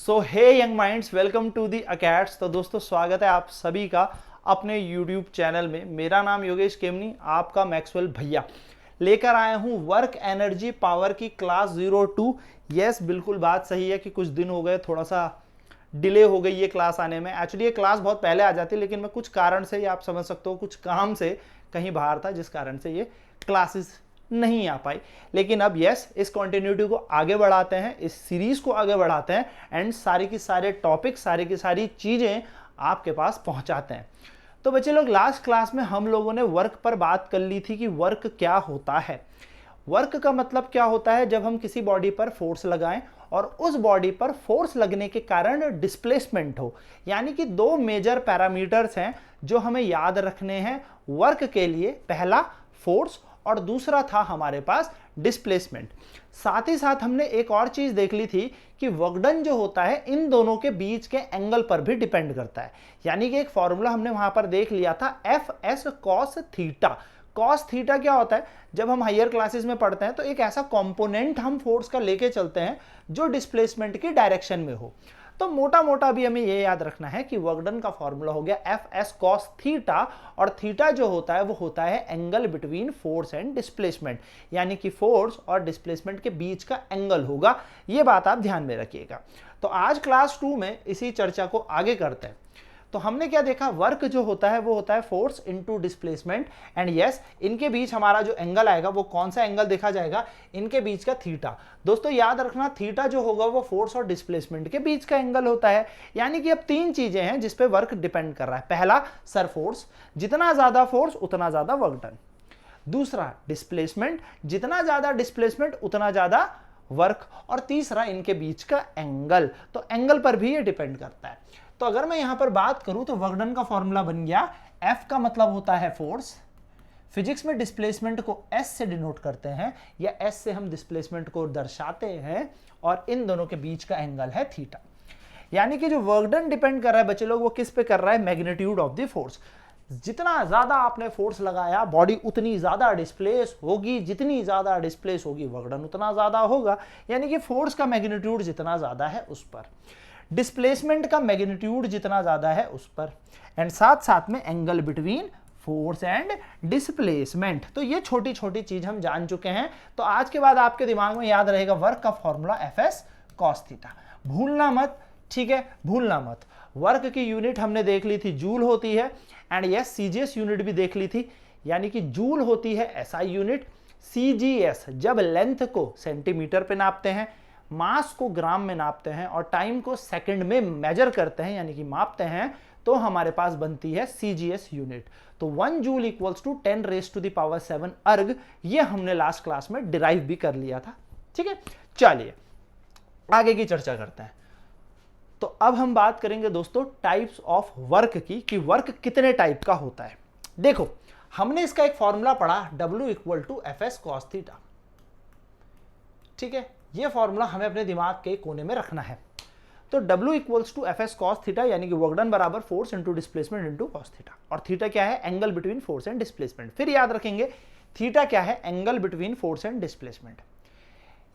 So hey young minds, welcome to the Acads. तो दोस्तों स्वागत है आप सभी का अपने यूट्यूब चैनल में। मेरा नाम योगेश केमनी, आपका मैक्सवेल भैया लेकर आया हूं वर्क एनर्जी पावर की क्लास 02। यस, बिल्कुल बात सही है कि कुछ दिन हो गए, थोड़ा सा डिले हो गई ये क्लास आने में। एक्चुअली ये क्लास बहुत पहले आ जाती, लेकिन मैं कुछ कारण से, ये आप समझ सकते हो, कुछ काम से कहीं बाहर था, जिस कारण से ये क्लासेस नहीं आ पाई। लेकिन अब यस, इस कंटिन्यूटी को आगे बढ़ाते हैं, इस सीरीज को आगे बढ़ाते हैं एंड सारे की सारे टॉपिक, सारी की सारी चीजें आपके पास पहुंचाते हैं। तो बच्चे लोग, लास्ट क्लास में हम लोगों ने वर्क पर बात कर ली थी कि वर्क क्या होता है। वर्क का मतलब क्या होता है? जब हम किसी बॉडी पर फोर्स लगाएं और उस बॉडी पर फोर्स लगने के कारण डिस्प्लेसमेंट हो। यानी कि दो मेजर पैरामीटर्स हैं जो हमें याद रखने हैं वर्क के लिए। पहला फोर्स और दूसरा था हमारे पास डिस्प्लेसमेंट। साथ ही साथ हमने एक और चीज देख ली थी कि वर्क डन जो होता है इन दोनों के बीच के एंगल पर भी डिपेंड करता है। यानी कि एक फॉर्मूला हमने वहां पर देख लिया था, F S cos theta. Cos theta क्या होता है? जब हम हायर क्लासेस में पढ़ते हैं तो एक ऐसा कंपोनेंट हम फोर्स का लेके चलते हैं जो डिस्प्लेसमेंट की डायरेक्शन में हो। तो मोटा मोटा भी हमें यह याद रखना है कि वर्क डन का फॉर्मूला हो गया एफ एस कॉस थीटा, और थीटा जो होता है वो होता है angle between force and displacement. यानी कि फोर्स और डिस्प्लेसमेंट के बीच का एंगल होगा। ये बात आप ध्यान में रखिएगा। तो आज क्लास 2 में इसी चर्चा को आगे करते हैं। तो हमने क्या देखा? वर्क जो होता है वो होता है force into displacement, and yes, इनके बीच हमारा जो एंगल आएगा वो कौन सा एंगल देखा जाएगा? इनके बीच का थीटा। दोस्तों याद रखना, थीटा जो होगा वो फोर्स और डिस्प्लेसमेंट के बीच का एंगल होता है। यानी कि अब तीन चीजें हैं जिस पे वर्क डिपेंड कर रहा है। पहला, सर फोर्स, जितना ज्यादा फोर्स उतना ज्यादा वर्क डन। दूसरा, डिस्प्लेसमेंट, जितना ज्यादा डिस्प्लेसमेंट उतना ज्यादा वर्क। और तीसरा, इनके बीच का एंगल। तो एंगल पर भी ये डिपेंड करता है। तो अगर मैं यहां पर बात करूं तो वर्क डन का फॉर्मूला बन गया, F का मतलब होता है फोर्स। फिजिक्स में डिस्प्लेसमेंट को S से डिनोट करते हैं, या S से हम डिस्प्लेसमेंट को दर्शाते हैं, और इन दोनों के बीच का एंगल है थीटा। यानी कि जो वर्क डन डिपेंड कर रहा है बच्चे लोग, वो किस पे कर रहा है? Magnitude of the force. जितना ज्यादा आपने फोर्स लगाया, बॉडी उतनी ज्यादा डिस्प्लेस होगी। जितनी ज्यादा डिस्प्लेस होगी, वर्क डन उतना ज्यादा होगा। यानी कि फोर्स का मैग्नीट्यूड जितना ज्यादा है उस पर, डिस्प्लेसमेंट का मैग्नीट्यूड जितना ज्यादा है उस पर, एंड साथ साथ में angle between force and displacement. तो ये छोटी छोटी चीज हम जान चुके हैं। तो आज के बाद आपके दिमाग में याद रहेगा वर्क का formula F S cos theta. भूलना मत, ठीक है? भूलना मत। वर्क की यूनिट हमने देख ली थी, जूल होती है, एंड यस सीजीएस यूनिट भी देख ली थी। यानी कि जूल होती है एसआई यूनिट, सीजीएस जब लेंथ को सेंटीमीटर पे नापते हैं, मास को ग्राम में नापते हैं, और टाइम को सेकंड में मेजर करते हैं यानी कि मापते हैं, तो हमारे पास बनती है सीजीएस यूनिट। तो 1 joule equals to 10 raise to the power 7 erg. ये हमने लास्ट क्लास में डिराइव भी कर लिया था। ठीक है, चलिए आगे की चर्चा करते हैं। तो अब हम बात करेंगे दोस्तों टाइप्स ऑफ वर्क की, कि वर्क कितने टाइप का होता है। देखो, हमने इसका एक फॉर्मूला पढ़ा, W equal to F S cos theta. ठीक है, ये फॉर्मूला हमें अपने दिमाग के कोने में रखना है। तो W equals to F S cos theta, यानी कि वर्क डन बराबर force into displacement into cos theta. और थीटा क्या है? Angle between force and displacement. फिर याद रखेंगे, थीटा क्या है? Angle between force and displacement.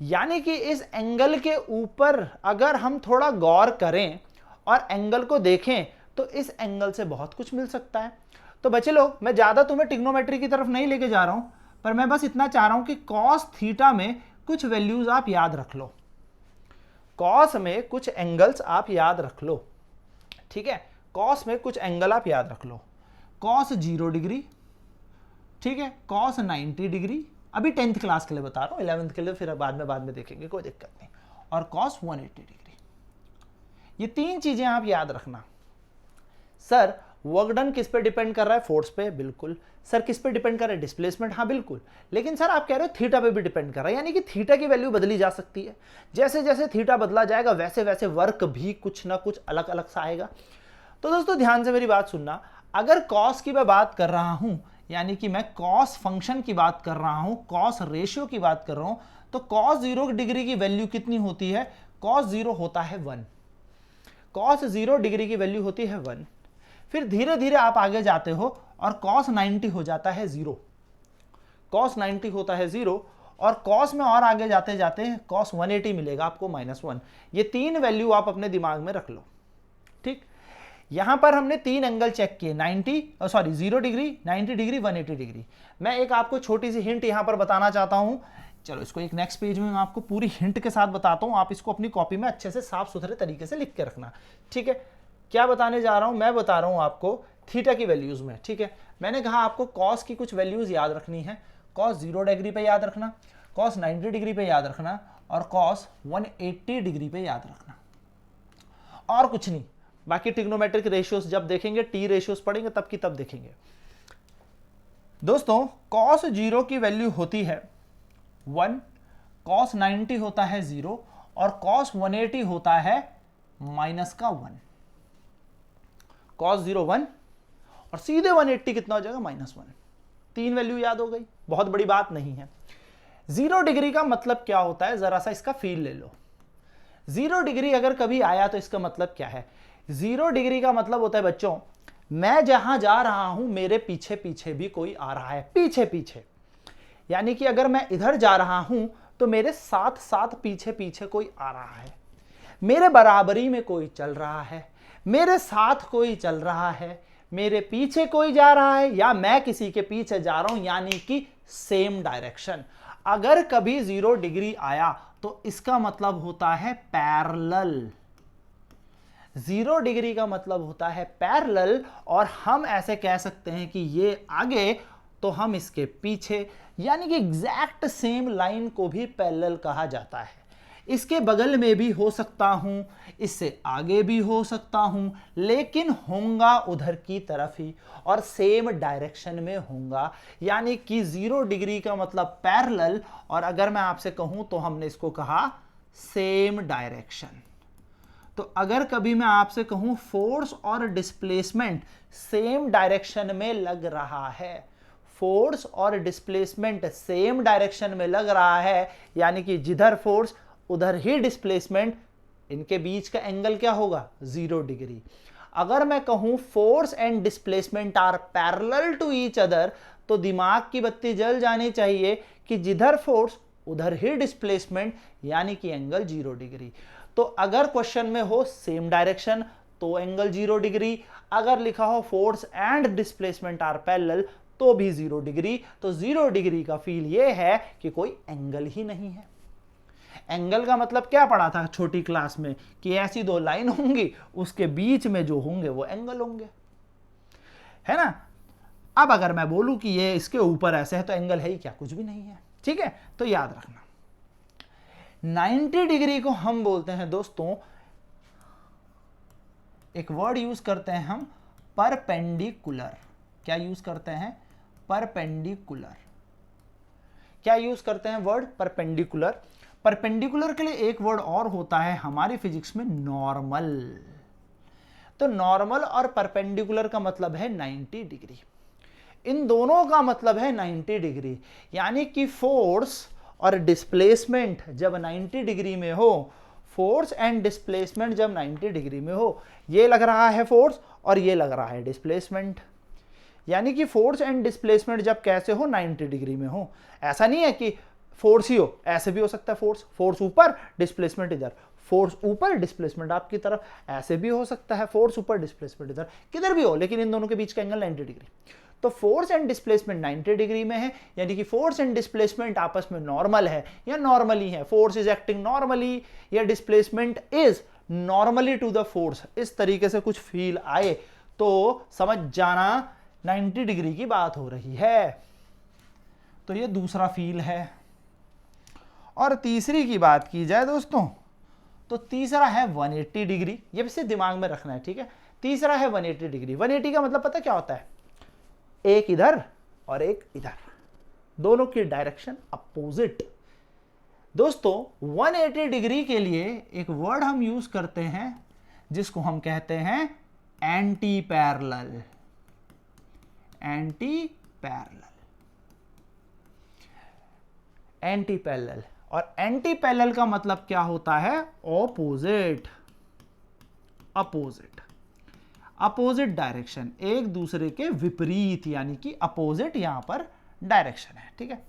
यानी कि इस एंगल के ऊपर अगर हम थोड़ा गौर करें और एंगल को देखें तो इस एंगल से बहुत कुछ मिल सकता है। तो बच्चे लोग, मैं ज्यादा तुम्हें ट्रिग्नोमेट्री की तरफ नहीं लेके जा रहा हूं, पर मैं बस इतना चाह रहा हूं कि कॉस थीटा में कुछ वैल्यूज आप याद रख लो। कॉस में कुछ एंगल्स आप याद रख लो। ठीक है, कॉस में कुछ एंगल आप याद रख लो। कॉस 0 डिग्री, ठीक है, कॉस 90 डिग्री, अभी 10th क्लास के लिए बता रहा हूं, 11th के लिए फिर बाद में देखेंगे, कोई दिक्कत नहीं। और कॉस 180 डिग्री। ये तीन चीजें आप याद रखना। सर वर्क डन किस पे डिपेंड कर रहा है? फोर्स पे, बिल्कुल। सर किस पे डिपेंड कर रहा है? डिस्प्लेसमेंट, हाँ बिल्कुल। लेकिन सर आप कह रहे हो थीटा पे भी डिपेंड कर रहा है, यानी कि थीटा की वैल्यू बदली जा सकती है। जैसे जैसे थीटा बदला जाएगा वैसे वैसे वर्क भी कुछ ना कुछ अलग अलग सा आएगा। तो दोस्तों ध्यान से मेरी बात सुनना, अगर कॉस की मैं बात कर रहा हूं, यानी कि मैं कॉस फंक्शन की बात कर रहा हूं, कॉस रेशियो की बात कर रहा हूं, तो कॉस 0 डिग्री की वैल्यू कितनी होती है? कॉस 0 होता है 1। कॉस 0 डिग्री की वैल्यू होती है 1। फिर धीरे धीरे आप आगे जाते हो और cos 90 हो जाता है 0। cos 90 होता है 0, और कॉस में और आगे जाते जाते कॉस 180 मिलेगा आपको -1। ये 3 वैल्यू आप अपने दिमाग में रख लो, ठीक। यहां पर हमने 3 एंगल चेक किए, 0 डिग्री, 90 डिग्री, 180 डिग्री। मैं एक आपको छोटी सी हिंट यहां पर बताना चाहता हूं। चलो इसको एक नेक्स्ट पेज में मैं आपको पूरी हिंट के साथ बताता हूं, आप इसको अपनी कॉपी में अच्छे से साफ सुथरे तरीके से लिख के रखना, ठीक है। क्या बताने जा रहा हूं, मैं बता रहा हूं आपको थीटा की वैल्यूज में, ठीक है। मैंने कहा आपको कॉस की कुछ वैल्यूज याद रखनी है। कॉस 0 डिग्री पे याद रखना, कॉस 90 डिग्री पे याद रखना, और कॉस 180 डिग्री पे याद रखना, और कुछ नहीं। बाकी ट्रिग्नोमेट्रिक रेशियोज जब देखेंगे, टी रेशियोज पढ़ेंगे तब की तब देखेंगे। दोस्तों कॉस 0 की वैल्यू होती है 1, कॉस 90 होता है 0, और कॉस 180 होता है -1। कॉस 0 1 और सीधे 180 कितना हो जाएगा -1। 3 वैल्यू याद हो गई, बहुत बड़ी बात नहीं है। 0 डिग्री का मतलब क्या होता है, जरा सा इसका फील ले लो। 0 डिग्री अगर कभी आया तो इसका मतलब क्या है। 0 डिग्री का मतलब होता है बच्चों, मैं जहां जा रहा हूं मेरे पीछे पीछे भी कोई आ रहा है, पीछे पीछे। यानी कि अगर मैं इधर जा रहा हूं तो मेरे साथ साथ पीछे पीछे कोई आ रहा है, मेरे बराबरी में कोई चल रहा है, मेरे साथ कोई चल रहा है, मेरे पीछे कोई जा रहा है, या मैं किसी के पीछे जा रहा हूं, यानी कि सेम डायरेक्शन। अगर कभी 0 डिग्री आया तो इसका मतलब होता है पैरेलल। 0 डिग्री का मतलब होता है पैरेलल, और हम ऐसे कह सकते हैं कि ये आगे तो हम इसके पीछे, यानी कि एग्जैक्ट सेम लाइन को भी पैरेलल कहा जाता है। इसके बगल में भी हो सकता हूं, इससे आगे भी हो सकता हूं, लेकिन होऊंगा उधर की तरफ ही और सेम डायरेक्शन में होऊंगा। यानी कि 0 डिग्री का मतलब पैरेलल, और अगर मैं आपसे कहूं तो हमने इसको कहा सेम डायरेक्शन। तो अगर कभी मैं आपसे कहूं फोर्स और डिस्प्लेसमेंट सेम डायरेक्शन में लग रहा है, फोर्स और डिस्प्लेसमेंट सेम डायरेक्शन में लग रहा है, यानी कि जिधर फोर्स उधर ही डिस्प्लेसमेंट, इनके बीच का एंगल क्या होगा 0 डिग्री। अगर मैं कहूं force and displacement are parallel to each other, तो दिमाग की बत्ती जल जानी चाहिए कि जिधर फोर्स उधर ही डिस्प्लेसमेंट, यानी कि एंगल 0 डिग्री। तो अगर क्वेश्चन में हो सेम डायरेक्शन तो एंगल 0 डिग्री, अगर लिखा हो force and displacement are parallel तो भी 0 डिग्री। तो 0 डिग्री का फील ये है कि कोई एंगल ही नहीं है। एंगल का मतलब क्या पढ़ा था छोटी क्लास में, कि ऐसी 2 लाइन होंगी, उसके बीच में जो होंगे वो एंगल होंगे, है ना। अब अगर मैं बोलूं कि ये इसके ऊपर ऐसे है तो एंगल है ही क्या, कुछ भी नहीं है, ठीक है। तो याद रखना 90 डिग्री को हम बोलते हैं दोस्तों, एक वर्ड यूज करते हैं हम, परपेंडिकुलर। क्या यूज करते हैं, परपेंडिकुलर। क्या यूज करते हैं वर्ड परपेंडिकुलर। परपेंडिकुलर के लिए एक वर्ड और होता है हमारी फिजिक्स में, नॉर्मल। तो नॉर्मल और परपेंडिकुलर का मतलब है 90 डिग्री। इन दोनों का मतलब है 90 डिग्री, यानी कि फोर्स और डिस्प्लेसमेंट जब 90 डिग्री में हो, फोर्स एंड डिस्प्लेसमेंट जब 90 डिग्री में हो, ये लग रहा है फोर्स और ये लग रहा है डिस्प्लेसमेंट। यानी कि फोर्स एंड डिस्प्लेसमेंट जब कैसे हो 90 डिग्री में हो। ऐसा नहीं है कि फोर्स ही हो, ऐसे भी हो सकता है, फोर्स ऊपर डिस्प्लेसमेंट इधर, फोर्स ऊपर डिस्प्लेसमेंट आपकी तरफ, ऐसे भी हो सकता है, फोर्स ऊपर डिस्प्लेसमेंट इधर, किधर भी हो, लेकिन इन दोनों के बीच का एंगल 90 डिग्री। तो फोर्स एंड डिस्प्लेसमेंट 90 डिग्री में है, यानी कि फोर्स एंड डिस्प्लेसमेंट आपस में नॉर्मल है या नॉर्मली है। फोर्स इज एक्टिंग नॉर्मली या displacement is normally to the force. इस तरीके से कुछ फील आए तो समझ जाना 90 डिग्री की बात हो रही है। तो ये दूसरा फील है। और तीसरी की बात की जाए दोस्तों, तो तीसरा है 180 डिग्री। ये भी सिर्फ दिमाग में रखना है, ठीक है। तीसरा है 180 डिग्री। 180 का मतलब पता क्या होता है, एक इधर और एक इधर, दोनों की डायरेक्शन अपोजिट। दोस्तों 180 डिग्री के लिए एक वर्ड हम यूज करते हैं जिसको हम कहते हैं anti parallel. Anti parallel, anti parallel. और एंटी पैरेलल का मतलब क्या होता है, ऑपोजिट। अपोजिट, अपोजिट डायरेक्शन, एक दूसरे के विपरीत, यानी कि अपोजिट यहां पर डायरेक्शन है, ठीक है।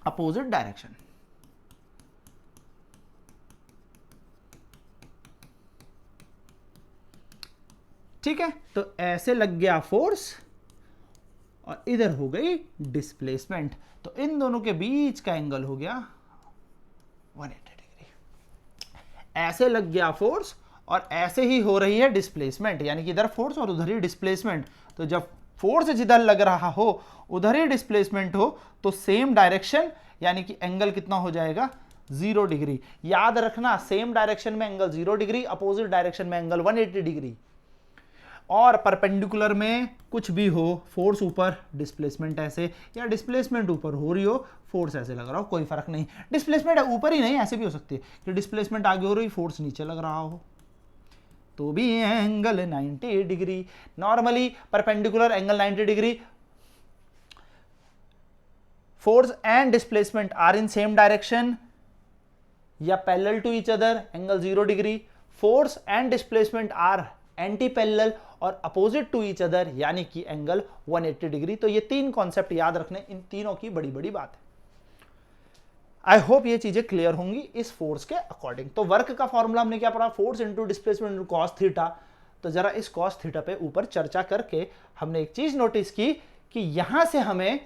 Opposite direction. ठीक है, तो ऐसे लग गया फोर्स और इधर हो गई डिस्प्लेसमेंट, तो इन दोनों के बीच का एंगल हो गया 180 डिग्री। ऐसे लग गया फोर्स और ऐसे ही हो रही है डिस्प्लेसमेंट, यानी कि इधर फोर्स और उधर ही डिस्प्लेसमेंट। तो जब फोर्स जिधर लग रहा हो उधर ही डिस्प्लेसमेंट हो तो सेम डायरेक्शन, यानी कि एंगल कितना हो जाएगा 0 डिग्री। याद रखना, सेम डायरेक्शन में एंगल 0 डिग्री, अपोजिट डायरेक्शन में एंगल 180 डिग्री। और परपेंडिकुलर में कुछ भी हो, फोर्स ऊपर डिस्प्लेसमेंट ऐसे, या डिस्प्लेसमेंट ऊपर हो रही हो फोर्स ऐसे लग रहा हो, कोई फर्क नहीं। डिस्प्लेसमेंट ऊपर ही नहीं, ऐसे भी हो सकती है कि डिस्प्लेसमेंट आगे हो रही फोर्स नीचे लग रहा हो, तो भी angle 90 degree. Normally perpendicular angle 90 degree, force and displacement are in same direction या parallel to each other, angle 0 degree. Force and displacement are anti parallel or opposite to each other, यानी कि angle 180 degree. तो ये तीन concept याद रखने, इन तीनों की बड़ी बड़ी बात है। आई होप ये चीजें क्लियर होंगी इस फोर्स के अकॉर्डिंग। तो वर्क का फॉर्मूला हमने क्या पढ़ा, force into displacement into cos theta. तो जरा इस कॉस थीटा पे ऊपर चर्चा करके हमने एक चीज नोटिस की कि यहां से हमें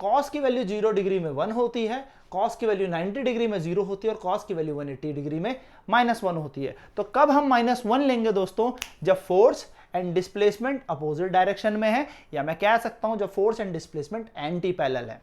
कॉस की वैल्यू 0 डिग्री में 1 होती है, कॉस की वैल्यू 90 डिग्री में 0 होती है और कॉस की वैल्यू 180 डिग्री में -1 होती है। तो कब हम -1 लेंगे दोस्तों, जब force and displacement opposite direction में है, या मैं कह सकता हूं जब force and displacement anti parallel है।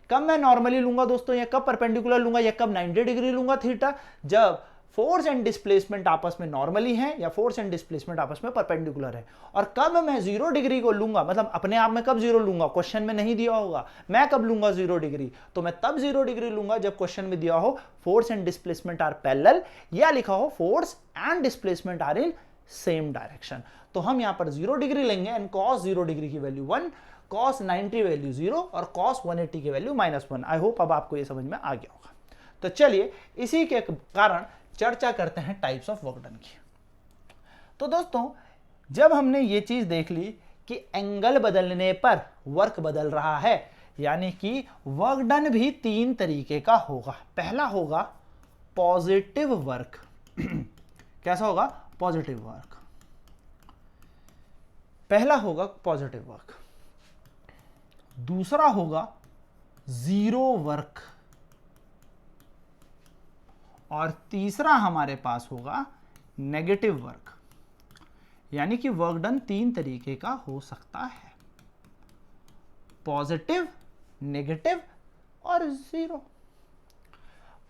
कब मैं नॉर्मली लूंगा दोस्तों, या कब परपेंडिकुलर लूंगा, या कब 90 डिग्री लूंगा थीटा, जब फोर्स एंड डिस्प्लेसमेंट आपस में नॉर्मली है या फोर्स एंड डिस्प्लेसमेंट आपस में परपेंडिकुलर है। और कब मैं 0 डिग्री को लूंगा, मतलब अपने आप में कब 0 लूंगा, क्वेश्चन में नहीं दिया होगा, मैं कब लूंगा 0 डिग्री, तो मैं तब 0 डिग्री लूंगा जब क्वेश्चन में दिया हो force and displacement are parallel, या लिखा हो force and displacement are in same direction. तो हम यहां पर 0 डिग्री लेंगे एंड कॉस 0 डिग्री की वैल्यू 1, कॉस 90 वैल्यू 0 और कॉस 180 की वैल्यू -1। आई होप अब आपको ये समझ में आ गया होगा। तो चलिए इसी के कारण चर्चा करते हैं टाइप्स ऑफ वर्क डन की। तो दोस्तों जब हमने ये चीज देख ली कि एंगल बदलने पर वर्क बदल रहा है, यानी कि वर्क डन भी 3 तरीके का होगा। पहला होगा पॉजिटिव वर्क। कैसा होगा, पॉजिटिव वर्क। पहला होगा पॉजिटिव वर्क, दूसरा होगा जीरो वर्क, और तीसरा हमारे पास होगा नेगेटिव वर्क। यानी कि वर्क डन 3 तरीके का हो सकता है, पॉजिटिव, नेगेटिव और जीरो।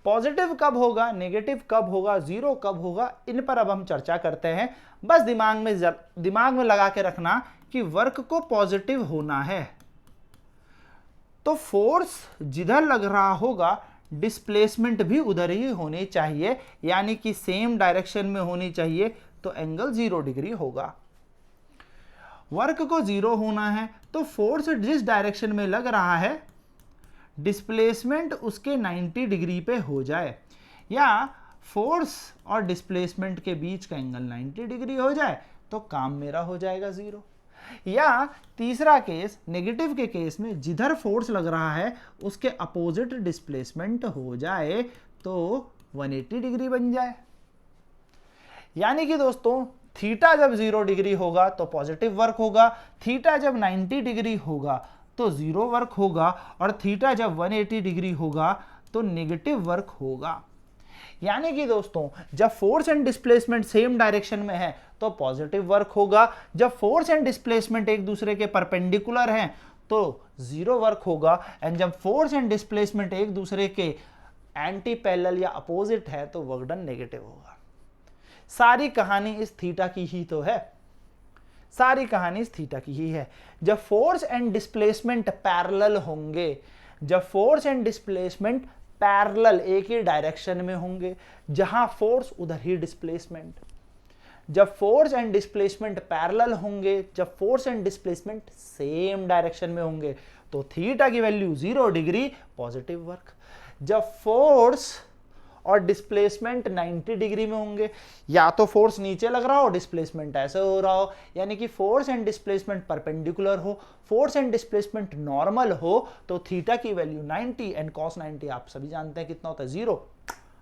पॉजिटिव कब होगा, नेगेटिव कब होगा, जीरो कब होगा, इन पर अब हम चर्चा करते हैं। बस दिमाग में लगा के रखना कि वर्क को पॉजिटिव होना है तो फोर्स जिधर लग रहा होगा डिस्प्लेसमेंट भी उधर ही होनी चाहिए, यानी कि सेम डायरेक्शन में होनी चाहिए, तो एंगल 0 डिग्री होगा। वर्क को 0 होना है तो फोर्स जिस डायरेक्शन में लग रहा है डिस्प्लेसमेंट उसके 90 डिग्री पे हो जाए, या फोर्स और डिस्प्लेसमेंट के बीच का एंगल 90 डिग्री हो जाए, तो काम मेरा हो जाएगा 0। या तीसरा केस, नेगेटिव के केस में जिधर फोर्स लग रहा है उसके अपोजिट डिस्प्लेसमेंट हो जाए तो 180 डिग्री बन जाए। यानी कि दोस्तों थीटा जब 0 डिग्री होगा तो पॉजिटिव वर्क होगा, थीटा जब 90 डिग्री होगा तो जीरो वर्क होगा, और थीटा जब 180 डिग्री होगा तो नेगेटिव वर्क होगा। यानी कि दोस्तों जब force and displacement same direction में है तो पॉजिटिव वर्क होगा, जब फोर्स एंड डिस्प्लेसमेंट एक दूसरे के परपेंडिकुलर हैं तो जीरो वर्क होगा, एंड जब फोर्स एंड डिस्प्लेसमेंट एक दूसरे के एंटी पैरेलल या अपोजिट है तो वर्क डन नेगेटिव होगा। सारी कहानी इस थीटा की ही तो है, सारी कहानी इस थीटा की ही है। जब फोर्स एंड डिस्प्लेसमेंट पैरेलल होंगे, जब फोर्स एंड डिस्प्लेसमेंट पैरेलल एक ही डायरेक्शन में होंगे, जहां फोर्स उधर ही डिस्प्लेसमेंट, जब फोर्स एंड डिस्प्लेसमेंट पैरेलल होंगे, जब force and displacement same direction में होंगे, तो थीटा की वैल्यू 0 डिग्री, पॉजिटिव वर्क। जब फोर्स और डिस्प्लेसमेंट 90 डिग्री में होंगे। या तो फोर्स नीचे लग रहा हो, डिस्प्लेसमेंट ऐसे हो रहा हो, यानी कि फोर्स एंड डिस्प्लेसमेंट परपेंडिकुलर हो, फोर्स एंड डिस्प्लेसमेंट नॉर्मल हो, तो थीटा की वैल्यू 90 एंड कॉस 90 आप सभी जानते हैं कितना होता है, 0।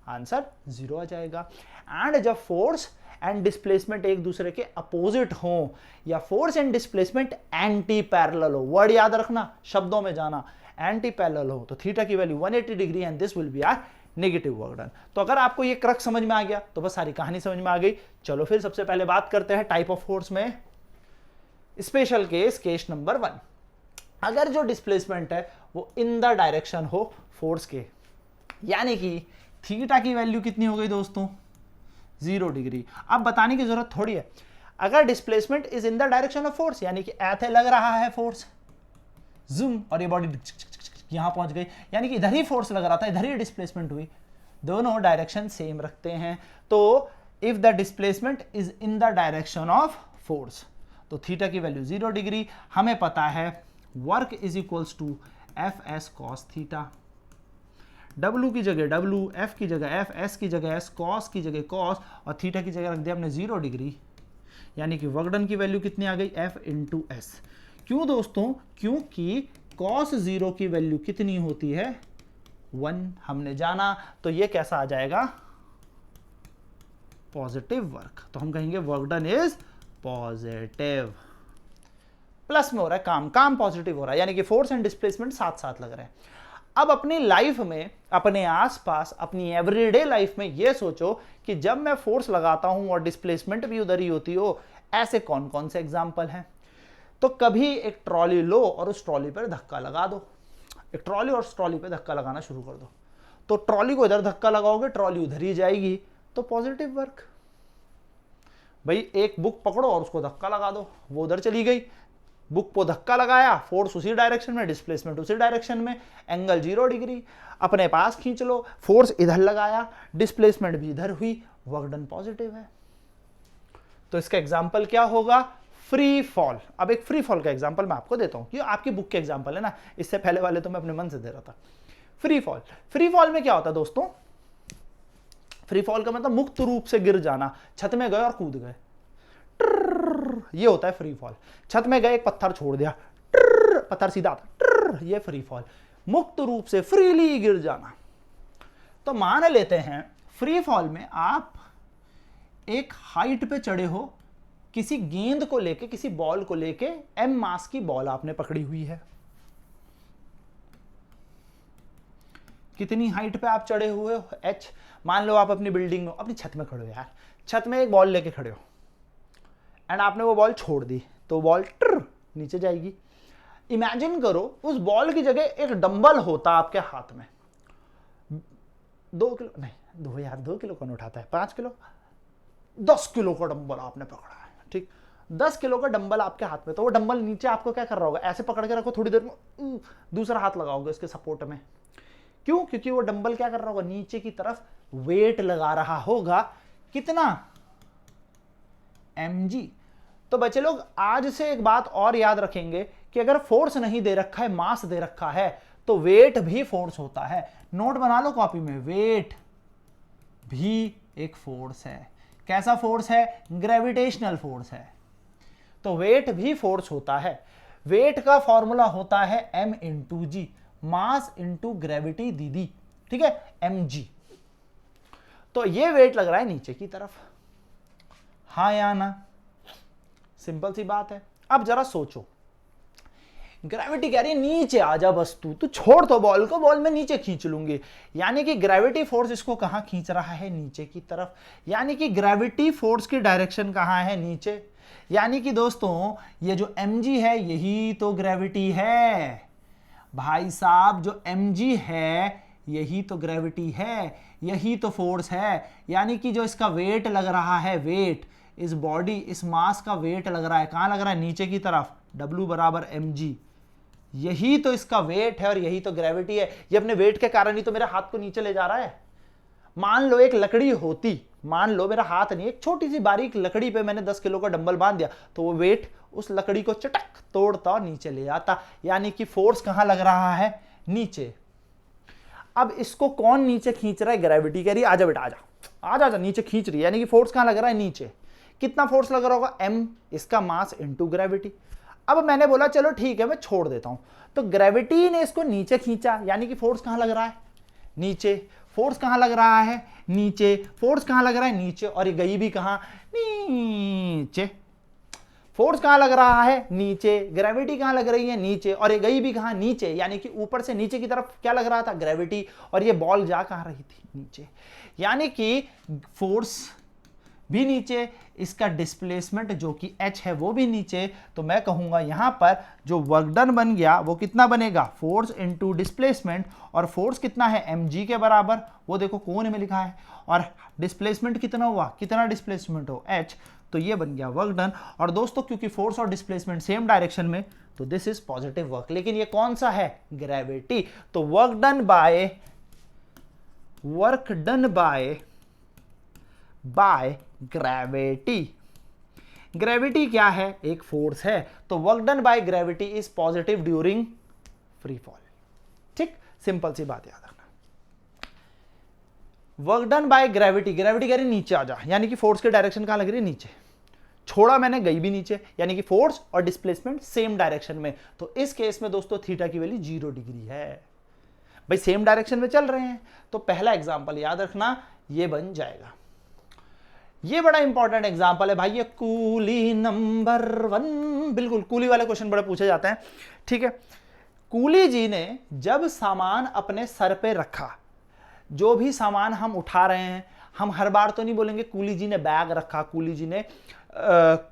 आंसर 0 आ जाएगा। एंड जब फोर्स एंड डिस्प्लेसमेंट एक दूसरे के अपोजिट हो या force and displacement anti parallel हो, वर्ड याद रखना, शब्दों में जाना, एंटी पैरेलल हो, तो थीटा की value 180 degree and this will be are negative work done. तो अगर आपको ये क्रक्स समझ में आ गया तो बस सारी कहानी समझ में आ गई। चलो फिर सबसे पहले बात करते हैं टाइप ऑफ फोर्स में स्पेशल केस, केस नंबर 1। अगर जो डिस्प्लेसमेंट है वो इन द डायरेक्शन हो फोर्स के, यानी कि थीटा की वैल्यू कितनी हो गई दोस्तों, 0 डिग्री। अब बताने की जरूरत थोड़ी है, अगर displacement is in the direction of force, यानी कि ऐसे लग रहा है फोर्स, जूम, और ये बॉडी यहां पहुंच गई, यानी कि इधर ही फोर्स लग रहा था, इधर ही डिस्प्लेसमेंट हुई, दोनों डायरेक्शन सेम रखते हैं। तो if the displacement is in the direction of force, तो थीटा की वैल्यू 0 डिग्री। हमें पता है work is equals to F S cos theta, W की जगह W, F की जगह F, S की जगह S, cos की जगह cos, और थीटा की जगह रख दिया हमने 0 डिग्री, यानी कि वर्क डन की वैल्यू कितनी आ गई, F इंटू एस। क्यों दोस्तों, क्योंकि cos 0 की वैल्यू कितनी होती है, 1 हमने जाना, तो ये कैसा आ जाएगा, पॉजिटिव वर्क। तो हम कहेंगे work done is positive, plus में हो रहा है काम, काम पॉजिटिव हो रहा है, यानी कि फोर्स एंड डिस्प्लेसमेंट साथ साथ लग रहे हैं। अब अपनी लाइफ में, अपने आसपास, अपनी एवरीडे लाइफ में ये सोचो कि जब मैं फोर्स लगाता हूं और डिस्प्लेसमेंट भी उधर ही होती हो, ऐसे कौन कौन से एग्जांपल हैं। तो कभी एक ट्रॉली लो और उस ट्रॉली पर धक्का लगा दो, एक ट्रॉली और उस ट्रॉली पर धक्का लगाना शुरू कर दो, तो ट्रॉली को इधर धक्का लगाओगे, ट्रॉली उधर ही जाएगी, तो पॉजिटिव वर्क। भाई एक बुक पकड़ो और उसको धक्का लगा दो, वो उधर चली गई, बुक को धक्का लगाया, फोर्स उसी डायरेक्शन में, डिस्प्लेसमेंट उसी डायरेक्शन में, एंगल 0 डिग्री, अपने पास खींच लो, फोर्स इधर लगाया, डिस्प्लेसमेंट भी इधर हुई, वर्क डन पॉजिटिव है। तो इसका एग्जांपल क्या होगा, फ्री फॉल। अब एक फ्री फॉल का एग्जांपल मैं आपको देता हूं, ये आपकी बुक के एग्जांपल है ना, इससे पहले वाले तो मैं अपने मन से दे रहा था। फ्री फॉल, फ्री फॉल में क्या होता है दोस्तों, फ्री फॉल का मतलब मुक्त रूप से गिर जाना, छत में गए और कूद गए, ये होता है फ्री फॉल। छत में गए, एक पत्थर छोड़ दिया, पत्थर सीधा आता, ये फ्री फॉल, मुक्त रूप से फ्रीली गिर जाना। तो मान लेते हैं फ्री फॉल में आप एक हाइट पे चढ़े हो, किसी गेंद को लेके, किसी बॉल को लेके, m मास की बॉल आपने पकड़ी हुई है। कितनी हाइट पे आप चढ़े हुए हो, h। मान लो आप अपनी बिल्डिंग में, अपनी छत में खड़े हो यार, छत में एक बॉल लेके खड़े हो एंड आपने वो बॉल छोड़ दी, तो बॉल नीचे जाएगी। इमेजिन करो उस बॉल की जगह एक डंबल होता आपके हाथ में, 2 किलो नहीं, 2 यार, 2 किलो कौन उठाता है, 5 किलो, 10 किलो का डंबल आपने पकड़ा है, ठीक, 10 किलो का डंबल आपके हाथ में, तो वो डंबल नीचे आपको क्या कर रहा होगा, ऐसे पकड़ के रखो, थोड़ी देर में दूसरा हाथ लगाओगे इसके सपोर्ट में। क्यों, क्योंकि वो डंबल क्या कर रहा होगा, नीचे की तरफ वेट लगा रहा होगा, कितना, mg। तो बच्चे लोग आज से एक बात और याद रखेंगे कि अगर फोर्स नहीं दे रखा है, मास दे रखा है, तो वेट भी फोर्स होता है। नोट बना लो कॉपी में, वेट भी एक फोर्स है। कैसा फोर्स है, ग्रेविटेशनल फोर्स है। तो वेट भी फोर्स होता है। वेट का फॉर्मूला होता है m इंटू जी, मास इंटू ग्रेविटी दीदी, ठीक है, mg। तो ये वेट लग रहा है नीचे की तरफ, हाँ या ना, सिंपल सी बात है। अब जरा सोचो, ग्रेविटी कह रही है नीचे आ जा, बस तू छोड़ तो बॉल को, बॉल में नीचे खींच लूंगी, यानी कि ग्रेविटी फोर्स इसको कहां खींच रहा है, नीचे की तरफ, यानी कि ग्रेविटी फोर्स की डायरेक्शन कहां है, नीचे। यानी कि दोस्तों ये जो mg है यही तो ग्रेविटी है भाई साहब, जो mg है यही तो ग्रेविटी है, यही तो फोर्स है। यानी कि जो इसका वेट लग रहा है, वेट, इस बॉडी, इस मास का वेट लग रहा है, कहां लग रहा है, नीचे की तरफ, W बराबर mg, यही तो इसका वेट है और यही तो ग्रेविटी है। ये अपने वेट के कारण ही तो मेरे हाथ को नीचे ले जा रहा है। मान लो एक लकड़ी होती, मान लो मेरा हाथ नहीं, एक छोटी सी बारीक लकड़ी पे मैंने 10 किलो का डंबल बांध दिया, तो वो वेट उस लकड़ी को चटक तोड़ता और नीचे ले आता, यानी कि फोर्स कहां लग रहा है, नीचे। अब इसको कौन नीचे खींच रहा है? ग्रेविटी कह रही है आजा बेटा आजा आजा आजा, नीचे खींच रही है, यानी कि फोर्स कहां लग रहा है? नीचे। कितना फोर्स लग रहा होगा? m, इसका मास इंटू ग्रेविटी। अब मैंने बोला चलो ठीक है मैं छोड़ देता हूं, तो ग्रेविटी ने इसको नीचे खींचा, यानी कि फोर्स कहां लग रहा है? नीचे। फोर्स कहां लग रहा है? नीचे। फोर्स कहां लग रहा है? नीचे। और ये गई भी कहां? नीचे। फोर्स कहां लग रहा है? नीचे। ग्रेविटी कहां लग रही है? नीचे। और ये गई भी कहां? नीचे। यानी कि ऊपर से नीचे की तरफ क्या लग रहा था? ग्रेविटी। और ये बॉल जा कहां रही थी? नीचे। यानी कि फोर्स भी नीचे, इसका डिस्प्लेसमेंट जो कि h है वो भी नीचे। तो मैं कहूंगा यहां पर जो वर्क डन बन गया वो कितना बनेगा? Force into displacement. और फोर्स कितना है? mg के बराबर, वो देखो कोने में लिखा है। और डिस्प्लेसमेंट कितना हुआ? कितना डिस्प्लेसमेंट हो? h। तो ये बन गया वर्क डन। और दोस्तों क्योंकि फोर्स और डिस्प्लेसमेंट सेम डायरेक्शन में, तो दिस इज पॉजिटिव वर्क। लेकिन ये कौन सा है? ग्रेविटी। तो work done by gravity. Gravity क्या है? एक फोर्स है। तो work done by gravity is positive during free fall. ठीक, सिंपल सी बात याद रखना। Work done by gravity, gravity कह रही नीचे आ जा, यानी कि फोर्स की डायरेक्शन कहां लग रही है? नीचे। छोड़ा मैंने, गई भी नीचे, यानी कि फोर्स और डिस्प्लेसमेंट सेम डायरेक्शन में। तो इस केस में दोस्तों थीटा की वैल्यू 0 डिग्री है। भाई सेम डायरेक्शन में चल रहे हैं, तो पहला एग्जांपल याद रखना ये बन जाएगा। ये बड़ा इंपॉर्टेंट एग्जांपल है भाई, ये कूली नंबर 1। बिल्कुल कूली वाले क्वेश्चन बड़े पूछे जाते हैं। ठीक है, कूली जी ने जब सामान अपने सर पे रखा, जो भी सामान हम उठा रहे हैं, हम हर बार तो नहीं बोलेंगे कूली जी ने बैग रखा, कूली जी ने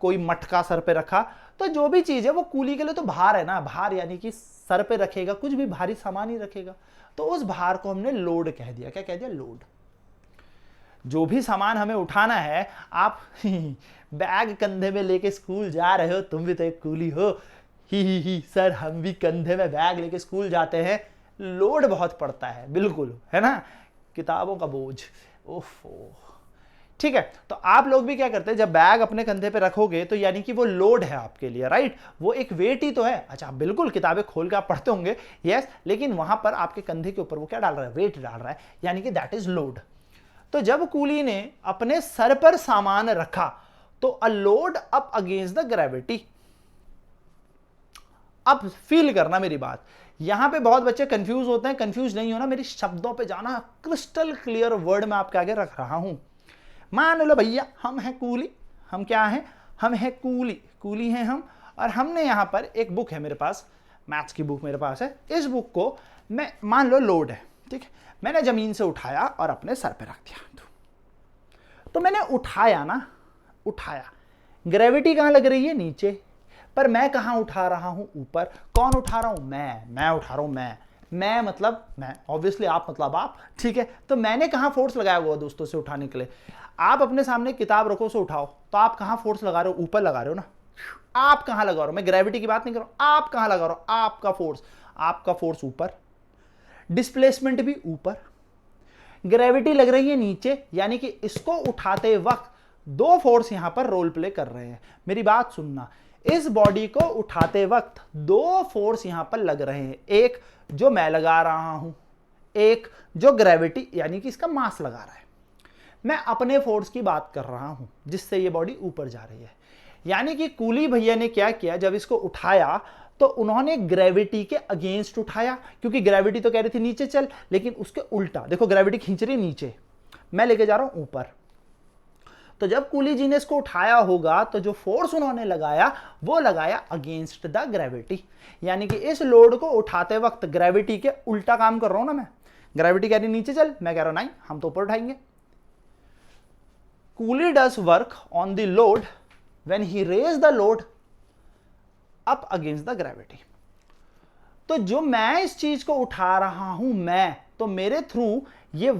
कोई मटका सर पे रखा। तो जो भी चीज है वो कूली के लिए तो भार है ना, भार यानी कि सर पे रखेगा, कुछ भी भारी सामान ही रखेगा। तो उस भार को हमने लोड कह दिया। क्या कह दिया? लोड। जो भी सामान हमें उठाना है, आप बैग कंधे में लेके स्कूल जा रहे हो, तुम भी तो एक कूली हो। ही सर, हम भी कंधे में बैग लेके स्कूल जाते हैं, लोड बहुत पड़ता है। बिल्कुल है ना, किताबों का बोझ। ओफो। ठीक है, तो आप लोग भी क्या करते हैं, जब बैग अपने कंधे पे रखोगे तो यानी कि वो लोड है आपके लिए, राइट? वो एक वेट ही तो है। अच्छा, बिल्कुल किताबें खोल के आप पढ़ते होंगे, यस, लेकिन वहां पर आपके कंधे के ऊपर वो क्या डाल रहा है? वेट डाल रहा है, यानी कि दैट इज लोड। तो जब कूली ने अपने सर पर सामान रखा, तो a load up against the gravity. अब फील करना मेरी बात, यहां पे बहुत बच्चे कंफ्यूज होते हैं। कंफ्यूज नहीं होना, मेरी शब्दों पे जाना, क्रिस्टल क्लियर वर्ड में आपके आगे रख रहा हूं। मान लो भैया हम हैं कूली, हम क्या हैं? हम हैं कूली, कूली हैं हम। और हमने यहां पर एक बुक है मेरे पास, मैथ्स की बुक मेरे पास है। इस बुक को मैं, मान लो लोड है, ठीक है, मैंने जमीन से उठाया और अपने सर पे रख दिया। तो मैंने उठाया ना, उठाया, ग्रेविटी कहां लग रही है? नीचे। पर मैं कहां उठा रहा हूं? ऊपर। कौन उठा रहा हूं? मैं उठा रहा हूं। मैं मतलब मैं, ऑब्वियसली आप मतलब आप, ठीक है। तो मैंने कहां फोर्स लगाया हुआ दोस्तों से उठाने के लिए? आप अपने सामने किताब रखो, उसे उठाओ, तो आप कहां फोर्स लगा रहे हो? ऊपर लगा रहे हो ना। आप कहां लगा रहे हो? मैं ग्रेविटी की बात नहीं कर रहा हूं, आप कहां लगा रहे हो? आपका फोर्स ऊपर, डिस्प्लेसमेंट भी ऊपर, ग्रेविटी लग रही है नीचे, यानी कि इसको उठाते वक्त दो फोर्स यहां पर रोल प्ले कर रहे हैं। मेरी बात सुनना, इस बॉडी को उठाते वक्त दो फोर्स यहां पर लग रहे हैं, एक जो मैं लगा रहा हूं, एक जो ग्रेविटी यानी कि इसका मास लगा रहा है। मैं अपने फोर्स की बात कर रहा हूं जिससे ये बॉडी ऊपर जा रही है। यानी कि कूली भैया ने क्या किया, जब इसको उठाया तो उन्होंने ग्रेविटी के अगेंस्ट उठाया, क्योंकि ग्रेविटी तो कह रही थी नीचे चल, लेकिन उसके उल्टा देखो, ग्रेविटी खींच रही नीचे, मैं लेके जा रहा हूं ऊपर। तो जब कूली जी ने इसको उठाया होगा तो जो फोर्स उन्होंने लगाया वो लगाया अगेंस्ट द ग्रेविटी, यानी कि इस लोड को उठाते वक्त ग्रेविटी के उल्टा काम कर रहा हूं ना मैं। ग्रेविटी कह रही नीचे चल, मैं कह रहा हूं नहीं, हम तो ऊपर उठाएंगे। Coolie does work on the load when he raise the load up against the gravity. तो जो मैं इस चीज को उठा रहा हूं, मैं, तो मेरे थ्रू ये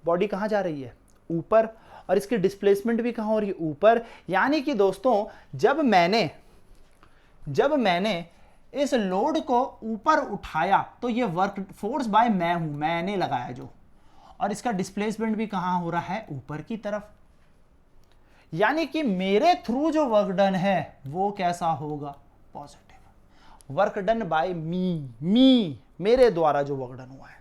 बॉडी कहां जा रही है? ऊपर। और इसकी डिस्प्लेसमेंट भी कहां हो रही है? ऊपर। यानी कि दोस्तों जब मैंने इस लोड को ऊपर उठाया तो ये वर्क फोर्स बाय मैं हूं, मैंने लगाया जो, और इसका डिस्प्लेसमेंट भी कहां हो रहा है? ऊपर की तरफ। यानी कि मेरे थ्रू जो वर्क डन है वो कैसा होगा? Positive. Work done by me, मेरे द्वारा जो वर्क डन हुआ है।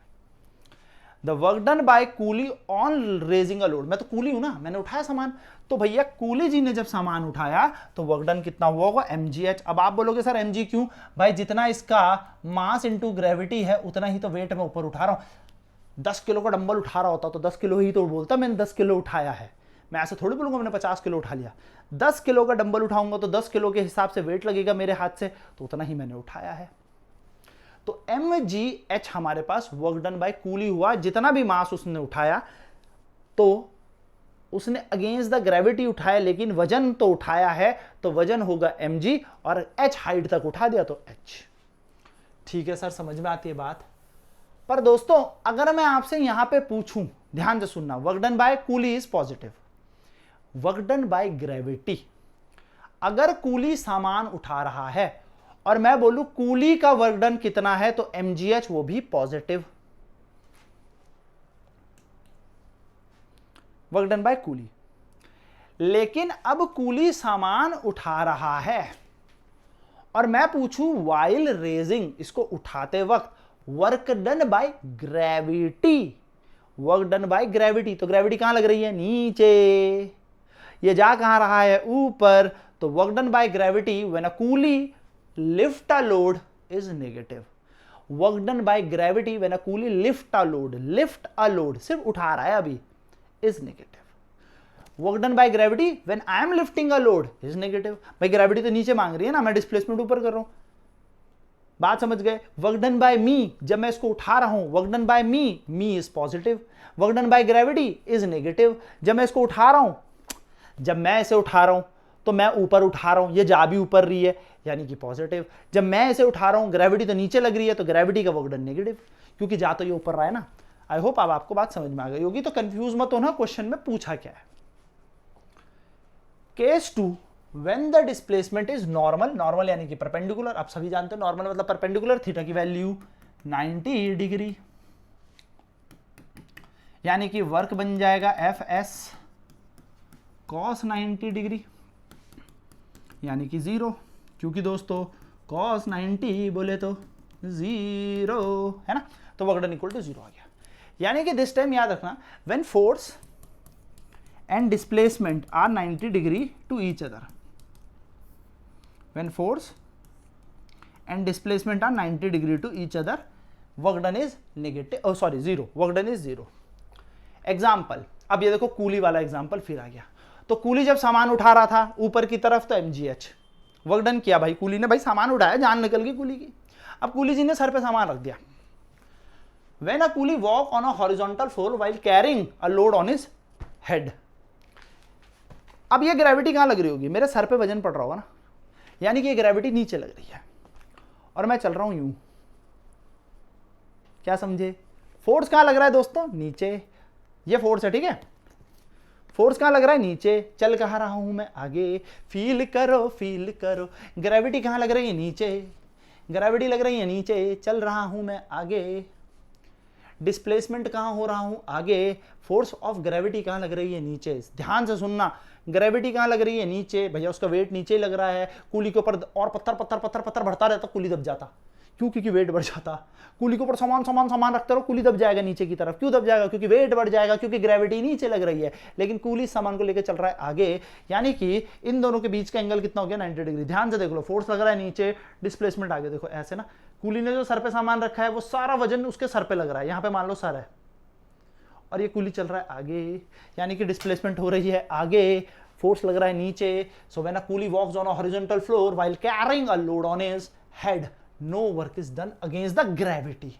The work done by coolie on raising a load, मैं तो कूली हूं ना, मैंने उठाया सामान, तो भैया कूली जी ने जब सामान उठाया तो वर्क डन कितना हुआ होगा, mgh। अब आप बोलोगे सर mg क्यों, भाई जितना इसका मास इंटू ग्रेविटी है उतना ही तो वेट मैं ऊपर उठा रहा हूं। 10 किलो का डंबल उठा रहा होता तो 10 किलो ही तो बोलता मैंने 10 किलो उठाया है, मैं ऐसे थोड़ी बोलूंगा मैंने 50 किलो उठा लिया। 10 किलो का डंबल उठाऊंगा तो 10 किलो के हिसाब से वेट लगेगा मेरे हाथ से, तो उतना ही मैंने उठाया है। तो mgh हमारे पास वर्क डन बाय कूली हुआ, जितना भी मास उसने उठाया तो उसने अगेंस्ट द ग्रेविटी उठाया, लेकिन वजन तो उठाया है, तो वजन होगा mg, और h हाइट तक उठा दिया तो h। ठीक है सर, समझ में आती है बात। पर दोस्तों अगर मैं आपसे यहां पे पूछूं, ध्यान से सुनना, work done by coolie is positive, work done by gravity, अगर कूली सामान उठा रहा है और मैं बोलूं कूली का वर्क डन कितना है, तो mgh वो भी positive, work done by coolie. लेकिन अब कूली सामान उठा रहा है और मैं पूछूं वाइल रेजिंग, इसको उठाते वक्त work done by gravity, work done by gravity, तो ग्रेविटी कहां लग रही है, नीचे, ये जा कहां रहा है, ऊपर, तो work done by gravity when a coolie lift a load is negative, work done by gravity when a coolie lift a load सिर्फ उठा रहा है अभी, is negative. Work done by gravity when I am lifting a load is negative, भाई gravity तो नीचे मांग रही है ना, मैं डिस्प्लेसमेंट ऊपर कर रहा हूं, बात समझ गए। वर्क डन बाय मी, जब मैं इसको उठा रहा हूं, work done by me is positive, work done by gravity is negative. जब मैं इसको उठा रहा हूं, जब मैं इसे उठा रहा हूं तो मैं ऊपर उठा रहा हूं, ये जा भी ऊपर रही है यानी कि पॉजिटिव। जब मैं इसे उठा रहा हूं ग्रेविटी तो नीचे लग रही है, तो ग्रेविटी का वर्क डन नेगेटिव, क्योंकि जा तो ये ऊपर रहा है ना। आई होप अब आपको बात समझ में आ गई होगी, तो कंफ्यूज मत होना क्वेश्चन में पूछा क्या है। Case 2, when the displacement is normal, normal यानी कि परपेंडिकुलर, आप सभी जानते हो नॉर्मल मतलब परपेंडिकुलर, थीटा की वैल्यू 90 डिग्री, यानी कि वर्क बन जाएगा fs cos 90 डिग्री, यानी कि 0, क्योंकि दोस्तों cos 90 बोले तो 0 है ना, तो वर्क डन इक्वल टू 0 आ गया। यानी कि दिस टाइम याद रखना, when force and displacement are 90 degree to each other, when force and displacement are 90 degree to each other, work done is negative, oh sorry 0, work done is 0। Example, अब ये देखो coolie वाला example फिर आ गया, तो coolie जब सामान उठा रहा था ऊपर की तरफ तो mgh, वर्क डन किया भाई कूली ने, भाई सामान उठाया, जान निकल गई कूली की। अब कूली जी ने सर पे सामान रख दिया, when a coolie walk on a horizontal floor while carrying a load on his head, अब ये ग्रेविटी कहां लग रही होगी, मेरे सर पे वजन पड़ रहा होगा ना, यानी कि ये ग्रेविटी नीचे लग रही है और मैं चल रहा हूं यूं, क्या समझे, फोर्स कहां लग रहा है दोस्तों, नीचे, ये फोर्स है, ठीक है, फोर्स कहां लग रहा है, नीचे, चल कहां रहा हूं मैं, आगे, फील करो फील करो, ग्रेविटी कहां लग रही है, नीचे, ग्रेविटी लग रही है नीचे, चल रहा हूं मैं आगे, डिस्प्लेसमेंट कहां हो रहा हूं, आगे, फोर्स ऑफ ग्रेविटी कहां लग रही है, नीचे, ध्यान से सुनना, ग्रेविटी कहां लग रही है, नीचे, भैया उसका वेट नीचे ही लग रहा है, कूली के ऊपर और पत्थर पत्थर पत्थर पत्थर बढ़ता रहता, कूली दब जाता, क्यों, क्योंकि वेट बढ़ जाता, कूली के ऊपर सामान सामान सामान रखते रहो, कूली दब जाएगा नीचे की तरफ, क्यों दब जाएगा, क्योंकि वेट बढ़ जाएगा, क्योंकि ग्रेविटी नीचे लग रही है, लेकिन कूली सामान को लेकर चल रहा है आगे, यानी कि इन दोनों के बीच का एंगल कितना हो गया, 90 डिग्री। ध्यान से देख लो, फोर्स लग रहा है नीचे, डिस्प्लेसमेंट आगे, देखो ऐसे ना, कूली ने जो सर पे सामान रखा है वो सारा वजन उसके सर पे लग रहा है, यहाँ पे मान लो सर है और ये कूली चल रहा है आगे, यानी कि डिस्प्लेसमेंट हो रही है आगे, फोर्स लग रहा है नीचे। So when a coolie walks on a horizontal floor while carrying a load on his head, no work is done against the gravity,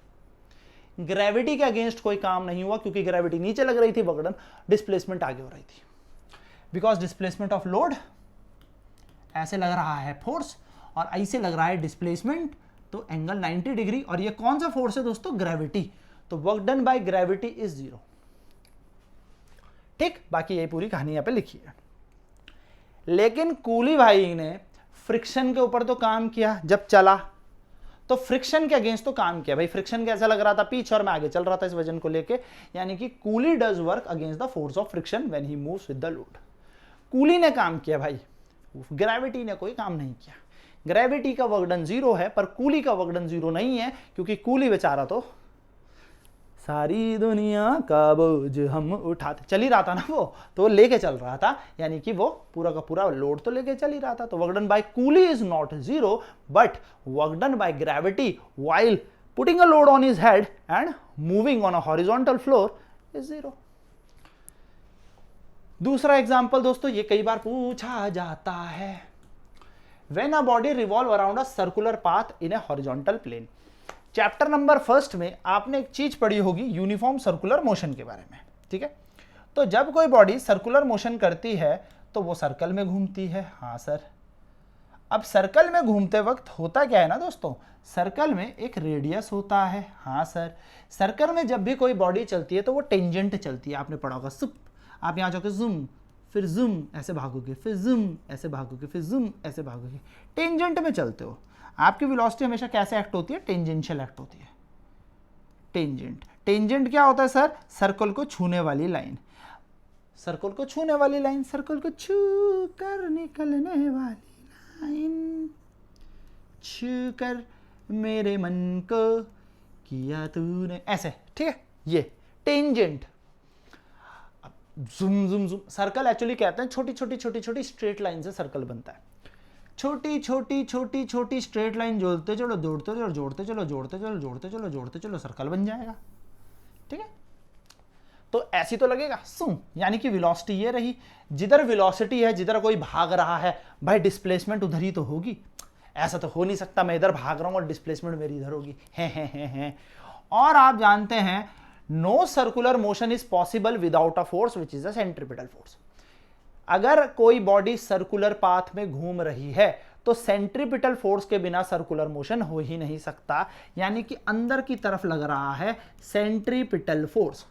gravity के अगेंस्ट कोई काम नहीं हुआ, क्योंकि ग्रेविटी नीचे लग रही थी, वर्क डन, डिस्प्लेसमेंट आगे हो रही थी, बिकॉज डिस्प्लेसमेंट ऑफ लोड, ऐसे लग रहा है फोर्स और ऐसे लग रहा है डिस्प्लेसमेंट, तो एंगल 90 डिग्री, और ये कौन सा फोर्स है दोस्तों, ग्रेविटी, तो work done by gravity is 0। ठीक, बाकी यही पूरी कहानी यहां पे लिखी है। लेकिन कूली भाई ने फ्रिक्शन के ऊपर तो काम किया, जब चला तो फ्रिक्शन के अगेंस्ट तो काम किया, भाई फ्रिक्शन कैसा लग रहा था, पीछे, और मैं आगे चल रहा था इस वजन को लेके, यानी कि coolie does work against the force of friction when he moves with the load. Coolie ने काम किया भाई, ग्रेविटी ने कोई काम नहीं किया। ग्रेविटी का वर्क डन 0 है, पर कूली का वर्क डन 0 नहीं है, क्योंकि कूली बेचारा तो सारी दुनिया का बोझ हम उठाते, चल ही रहा था ना वो, तो वो लेके चल रहा था, यानी कि वो पूरा का पूरा लोड तो लेके चल ही रहा था। तो work done by coolie is not zero but work done by gravity while putting a load on his head and moving on a horizontal floor is zero. दूसरा एग्जांपल दोस्तों, ये कई बार पूछा जाता है, when a body revolve around a circular path in a horizontal plane. Chapter number first में आपने एक चीज पढ़ी होगी यूनिफॉर्म सर्कुलर मोशन के बारे में, ठीक है। तो जब कोई बॉडी सर्कुलर मोशन करती है तो वो सर्कल में घूमती है। हाँ सर, अब सर्कल में घूमते वक्त होता क्या है ना दोस्तों, सर्कल में एक रेडियस होता है। हाँ सर, सर्कल में जब भी कोई बॉडी चलती है तो वो टेंजेंट चलती है, आपने पढ़ा होगा सुप, आप यहाँ जाकर जूम, फिर जूम ऐसे भागोगे, फिर जूम ऐसे भागोगे, फिर जूम ऐसे भागोगे, टेंजेंट में चलते हो। आपकी वेलोसिटी हमेशा कैसे एक्ट होती है, टेंजेंशियल एक्ट होती है। टेंजेंट, टेंजेंट क्या होता है सर, सर्कल को छूने वाली लाइन, सर्कल को छूने वाली लाइन, सर्कल को छू कर निकलने वाली लाइन, छू कर मेरे मन को किया तूने, ऐसे, ठीक है, ये tangent. Zoom zoom zoom, circle actually कहते हैं छोटी छोटी छोटी छोटी स्ट्रेट लाइन से सर्कल बनता है। छोटी छोटी छोटी छोटी स्ट्रेट लाइन जोड़ते चलो, जोड़ते चलो, जोड़ते चलो, जोड़ते चलो, जोड़ते चलो, जोड़ते चलो, सर्कल बन जाएगा, ठीक है। तो ऐसी तो लगेगा सुन, यानी कि वेलोसिटी ये रही, जिधर वेलोसिटी है, जिधर कोई भाग रहा है भाई डिस्प्लेसमेंट उधर ही तो होगी। ऐसा तो हो नहीं सकता मैं इधर भाग रहा हूं और डिस्प्लेसमेंट मेरी इधर होगी, है। और आप जानते हैं no circular motion is possible without a force which is a centripetal force. अगर कोई बॉडी सर्कुलर पाथ में घूम रही है तो सेंट्रीपिटल फोर्स के बिना सर्कुलर मोशन हो ही नहीं सकता, यानी कि अंदर की तरफ लग रहा है सेंट्रीपिटल फोर्स।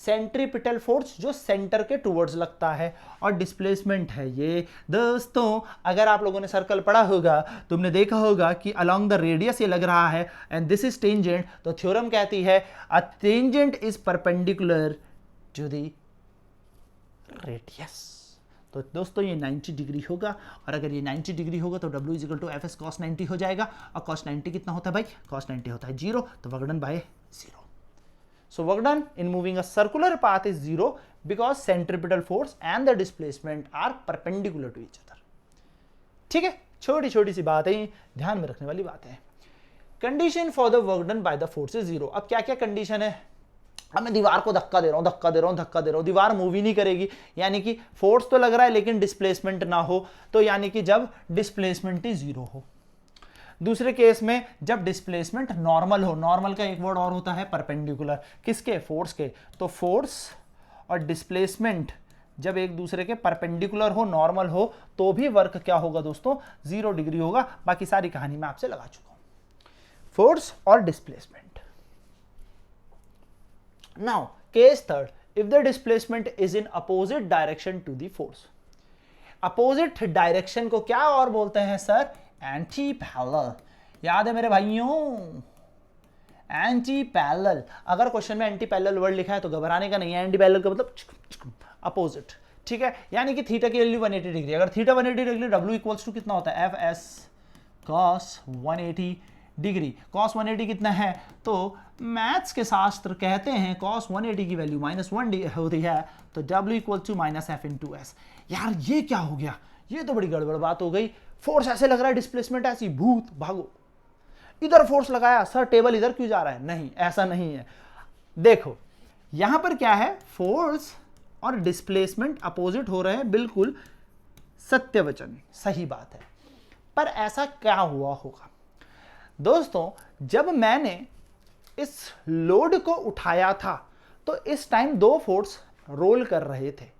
सेंट्रीपिटल फोर्स जो सेंटर के टुवर्ड्स लगता है, और डिस्प्लेसमेंट है ये दोस्तों। अगर आप लोगों ने सर्कल पढ़ा होगा, तुमने देखा होगा कि अलोंग द रेडियस ये लग रहा है एंड दिस इज टेंजेंट, तो थ्योरम कहती है a tangent is perpendicular to the radius. तो दोस्तों ये 90 डिग्री होगा, और अगर ये 90 डिग्री होगा तो W is equal to F S cos 90 हो जाएगा, और कॉस 90 कितना होता है भाई, कॉस 90 होता है 0, तो work done bye 0। So work done in moving a circular path is 0 because centripetal force and the displacement are perpendicular to each other। ठीक है, छोटी छोटी सी बातें ध्यान में रखने वाली बातें हैं। Condition for the work done bye the force is 0। अब क्या क्या कंडीशन है, अब मैं दीवार को धक्का दे रहा हूं, धक्का दे रहा हूं, धक्का दे रहा हूं, दीवार मूव ही नहीं करेगी, यानी कि फोर्स तो लग रहा है लेकिन डिस्प्लेसमेंट ना हो, तो यानी कि जब डिस्प्लेसमेंट ही 0 हो। दूसरे केस में जब डिस्प्लेसमेंट नॉर्मल हो, नॉर्मल का एक वर्ड और होता है परपेंडिकुलर, किसके, फोर्स के। तो फोर्स और डिस्प्लेसमेंट जब एक दूसरे के परपेंडिकुलर हो, नॉर्मल हो, तो भी वर्क क्या होगा दोस्तों, 0 डिग्री होगा। बाकी सारी कहानी मैं आपसे लगा चुका हूं, फोर्स और displacement. Now case third, if the displacement is in opposite direction to the force. Opposite direction को क्या और बोलते हैं सर, एंटी पैरेलल। याद है मेरे भाइयों, एंटी पैरेलल। अगर क्वेश्चन में एंटी पैरेलल वर्ड लिखा है तो घबराने का नहीं है, एंटी पैरेलल का मतलब अपोजिट, ठीक है। यानी कि थीटा की वैल्यू 180 डिग्री, अगर theta 180 degree, W equals to कितना होता है, F S cos 180 degree. Cos 180 कितना है, तो मैथ्स के शास्त्र कहते हैं कॉस 180 की वैल्यू -1 होती है, तो W इक्वल टू -f/s। यार ये क्या हो गया, ये तो बड़ी गड़बड़ बात हो गई। फोर्स ऐसे लग रहा है, डिस्प्लेसमेंट ऐसी, भूत भागो। इधर फोर्स लगाया, सर टेबल इधर क्यों जा रहा है, नहीं ऐसा नहीं है। देखो यहां पर क्या है, फोर्स और डिस्प्लेसमेंट अपोजिट हो रहे हैं, बिल्कुल सत्य वचन, सही बात है। पर ऐसा क्या हुआ होगा दोस्तों, जब मैंने इस लोड को उठाया था तो इस टाइम 2 फोर्स रोल कर रहे थे।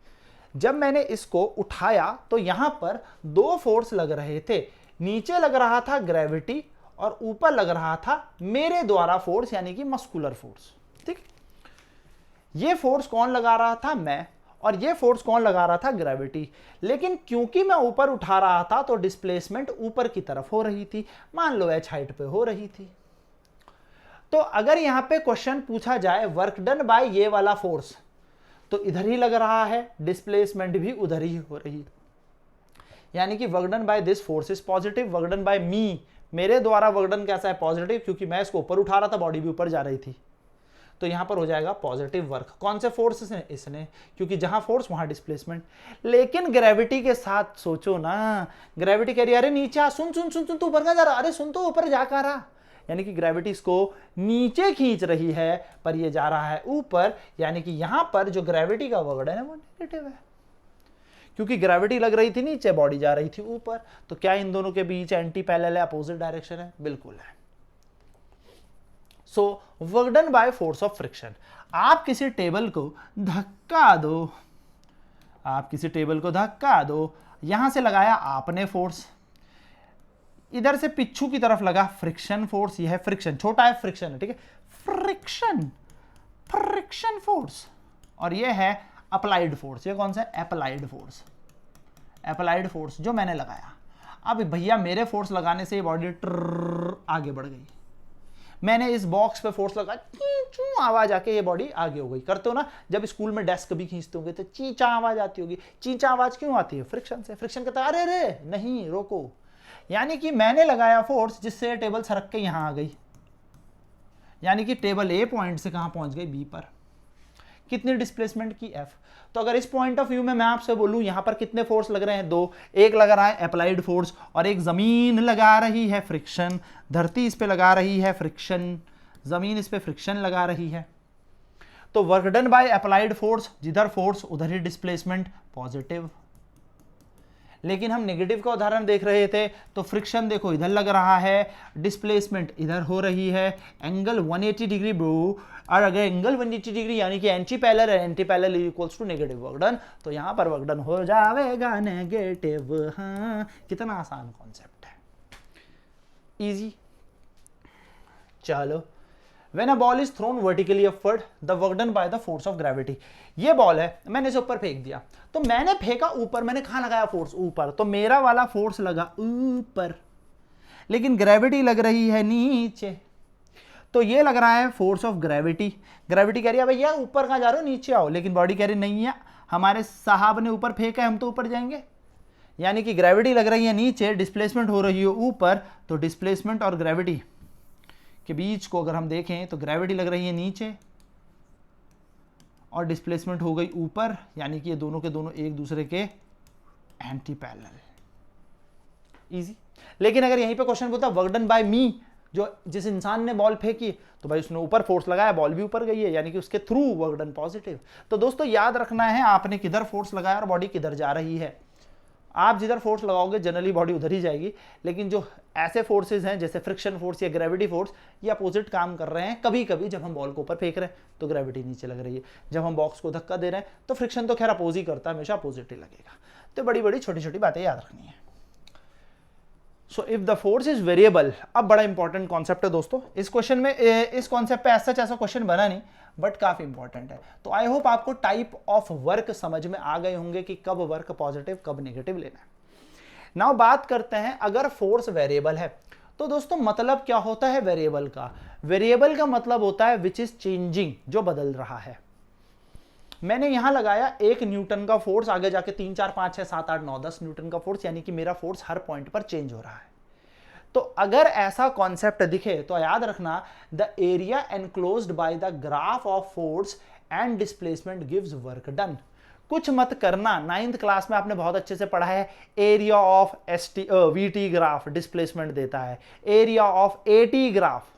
जब मैंने इसको उठाया तो यहां पर 2 फोर्स लग रहे थे, नीचे लग रहा था ग्रेविटी और ऊपर लग रहा था मेरे द्वारा फोर्स, यानी कि मस्कुलर फोर्स, ठीक। ये फोर्स कौन लगा रहा था, मैं, और ये फोर्स कौन लगा रहा था, ग्रेविटी। लेकिन क्योंकि मैं ऊपर उठा रहा था तो डिस्प्लेसमेंट ऊपर की तरफ हो रही थी, मान लो h हाइट पे हो रही थी। तो अगर यहां पे क्वेश्चन पूछा जाए वर्क डन बाय ये वाला फोर्स, तो इधर ही लग रहा है, डिस्प्लेसमेंट भी उधर ही हो रही, यानी कि work done by this force is positive, work done by me, मेरे द्वारा वर्क डन कैसा है, पॉजिटिव, क्योंकि मैं इसको ऊपर उठा रहा था, बॉडी भी ऊपर जा रही थी। तो यहां पर हो जाएगा पॉजिटिव वर्क। कौन से फोर्स से? इसने, क्योंकि जहां फोर्स वहां डिस्प्लेसमेंट। लेकिन ग्रेविटी के साथ सोचो ना, ग्रेविटी कह रही है अरे नीचे आ, सुन सुन सुन सुन, तू ऊपर का जा रहा, अरे सुन तो ऊपर जाकर रहा, यानी कि ग्रेविटी इसको नीचे खींच रही है पर ये जा रहा है ऊपर, यानी कि यहां पर जो ग्रेविटी का वर्क है वो नेगेटिव है, क्योंकि ग्रेविटी लग रही थी नीचे, बॉडी जा रही थी ऊपर। तो क्या इन दोनों के बीच एंटी पैरेलल है, अपोजिट डायरेक्शन है? बिल्कुल है। So work done by force of friction. आप किसी टेबल को धक्का दो, आप किसी टेबल को धक्का दो, यहां से लगाया आपने फोर्स, इधर से पिच्छू की तरफ लगा फ्रिक्शन फोर्स, यह है फ्रिक्शन, छोटा है फ्रिक्शन है, ठीक है, फ्रिक्शन, फ्रिक्शन फोर्स, और यह है अप्लाइड फोर्स। ये कौन सा है? अप्लाइड फोर्स, अप्लाइड फोर्स जो मैंने लगाया। अब भैया मेरे फोर्स लगाने से ये बॉडी आगे बढ़ गई, मैंने इस बॉक्स पे फोर्स लगा, चू आवाज आके ये बॉडी आगे हो गई। करते हो ना जब स्कूल में डेस्क भी खींचते होंगे तो चींचा आवाज आती होगी। चींचा आवाज क्यों आती है? फ्रिक्शन से। फ्रिक्शन कहता है अरे रे नहीं रोको, यानी कि मैंने लगाया फोर्स जिससे टेबल सरक के यहां आ गई, यानी कि टेबल ए पॉइंट से कहां पहुंच गई? बी पर। कितनी डिस्प्लेसमेंट की? एफ। तो अगर इस पॉइंट ऑफ व्यू में मैं आपसे बोलूं यहां पर कितने फोर्स लग रहे हैं? दो, एक लग रहा है अप्लाइड फोर्स और एक जमीन लगा रही है फ्रिक्शन, धरती इस पे लगा रही है फ्रिक्शन, जमीन इस पे फ्रिक्शन लगा रही है। तो work done by applied force, जिधर फोर्स उधर ही डिस्प्लेसमेंट, पॉजिटिव। लेकिन हम नेगेटिव का उदाहरण देख रहे थे, तो फ्रिक्शन देखो इधर लग रहा है, डिस्प्लेसमेंट इधर हो रही है, एंगल 180 डिग्री ब्रो, और अगर एंगल 180 डिग्री यानी कि एंटी पैरेलल है, anti parallel equals to negative work done, तो यहां पर वर्क डन हो जाएगा नेगेटिव। हाँ, कितना आसान कॉन्सेप्ट है, इजी। चलो, When a ball is thrown vertically upward, the work done by the force of gravity। ये बॉल है, मैंने इसे ऊपर फेंक दिया, तो मैंने फेंका ऊपर, मैंने कहां लगाया फोर्स? ऊपर, तो मेरा वाला फोर्स लगा ऊपर, लेकिन ग्रेविटी लग रही है नीचे, तो ये लग रहा है फोर्स ऑफ ग्रेविटी। ग्रेविटी कह रही है भैया ऊपर कहां जा रहे हो, नीचे आओ, लेकिन बॉडी कह रही नहीं है, हमारे साहब ने ऊपर फेंका है, हम तो ऊपर जाएंगे, यानी कि ग्रेविटी लग रही है नीचे, डिस्प्लेसमेंट हो रही है ऊपर। तो डिस्प्लेसमेंट और ग्रेविटी के बीच को अगर हम देखें तो ग्रेविटी लग रही है नीचे और डिस्प्लेसमेंट हो गई ऊपर, यानी कि ये दोनों के दोनों एक दूसरे के एंटी पैरेलल। इजी। लेकिन अगर यहीं पे क्वेश्चन बोलता वर्क डन बाय मी, जो जिस इंसान ने बॉल फेंकी, तो भाई उसने ऊपर फोर्स लगाया, बॉल भी ऊपर गई है, यानी कि उसके थ्रू वर्क डन पॉजिटिव। तो दोस्तों याद रखना है आपने किधर फोर्स लगाया और बॉडी किधर जा रही है। आप जिधर फोर्स लगाओगे जनरली बॉडी उधर ही जाएगी, लेकिन जो ऐसे फोर्सेस हैं जैसे फ्रिक्शन फोर्स या ग्रेविटी फोर्स, ये अपोजिट काम कर रहे हैं। कभी कभी जब हम बॉल को ऊपर फेंक रहे हैं तो ग्रेविटी नीचे लग रही है, जब हम बॉक्स को धक्का दे रहे हैं तो फ्रिक्शन तो खैर अपोज ही करता है, हमेशा अपोजिट ही लगेगा। तो बड़ी बड़ी छोटी छोटी बातें याद रखनी है। So if the force is variable, अब बड़ा इंपॉर्टेंट कॉन्सेप्ट है दोस्तों, इस क्वेश्चन में इस कॉन्सेप्ट पे ऐसा क्वेश्चन बना नहीं, बट काफी इंपॉर्टेंट है। तो आई होप आपको टाइप ऑफ वर्क समझ में आ गए होंगे कि कब वर्क पॉजिटिव कब नेगेटिव लेना है। नाउ बात करते हैं अगर फोर्स वेरिएबल है, तो दोस्तों मतलब क्या होता है वेरिएबल का? वेरिएबल का मतलब होता है विच इज चेंजिंग, जो बदल रहा है। मैंने यहां लगाया 1 न्यूटन का फोर्स, आगे जाके 3 4 5 6 7 8 9 10 न्यूटन का फोर्स, यानी कि मेरा फोर्स हर पॉइंट पर चेंज हो रहा है। तो अगर ऐसा कॉन्सेप्ट दिखे तो याद रखना, the area enclosed by the graph of force and displacement gives work done. कुछ मत करना, 9th क्लास में आपने बहुत अच्छे से पढ़ा है, area of VT graph displacement देता है, एरिया ऑफ एटी ग्राफ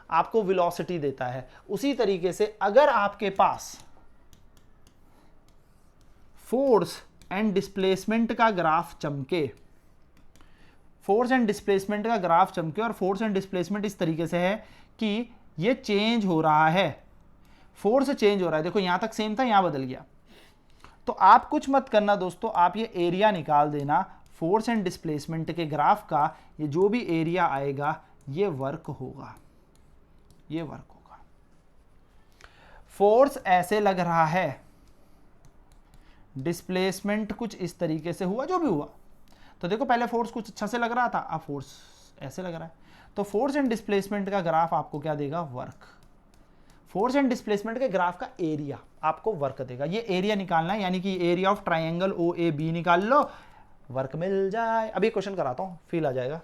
आपको वेलोसिटी देता है। उसी तरीके से अगर आपके पास फोर्स एंड डिस्प्लेसमेंट का ग्राफ चमके, फोर्स एंड डिस्प्लेसमेंट का ग्राफ चमके, और फोर्स एंड डिस्प्लेसमेंट इस तरीके से है कि ये चेंज हो रहा है, फोर्स चेंज हो रहा है, देखो यहां तक सेम था यहां बदल गया, तो आप कुछ मत करना दोस्तों, आप ये एरिया निकाल देना फोर्स एंड डिस्प्लेसमेंट के ग्राफ का, ये जो भी एरिया आएगा ये वर्क होगा, ये वर्क होगा। फोर्स ऐसे लग रहा है, डिस्प्लेसमेंट कुछ इस तरीके से हुआ, जो भी हुआ, तो देखो पहले फोर्स कुछ अच्छा से लग रहा था, अब फोर्स ऐसे लग रहा है, तो फोर्स एंड डिस्प्लेसमेंट का ग्राफ आपको क्या देगा? वर्क। फोर्स एंड डिस्प्लेसमेंट के ग्राफ का एरिया आपको वर्क देगा, ये एरिया निकालना है, यानी कि area of triangle O A B निकाल लो, वर्क मिल जाए। अभी क्वेश्चन कराता हूं, फील आ जाएगा,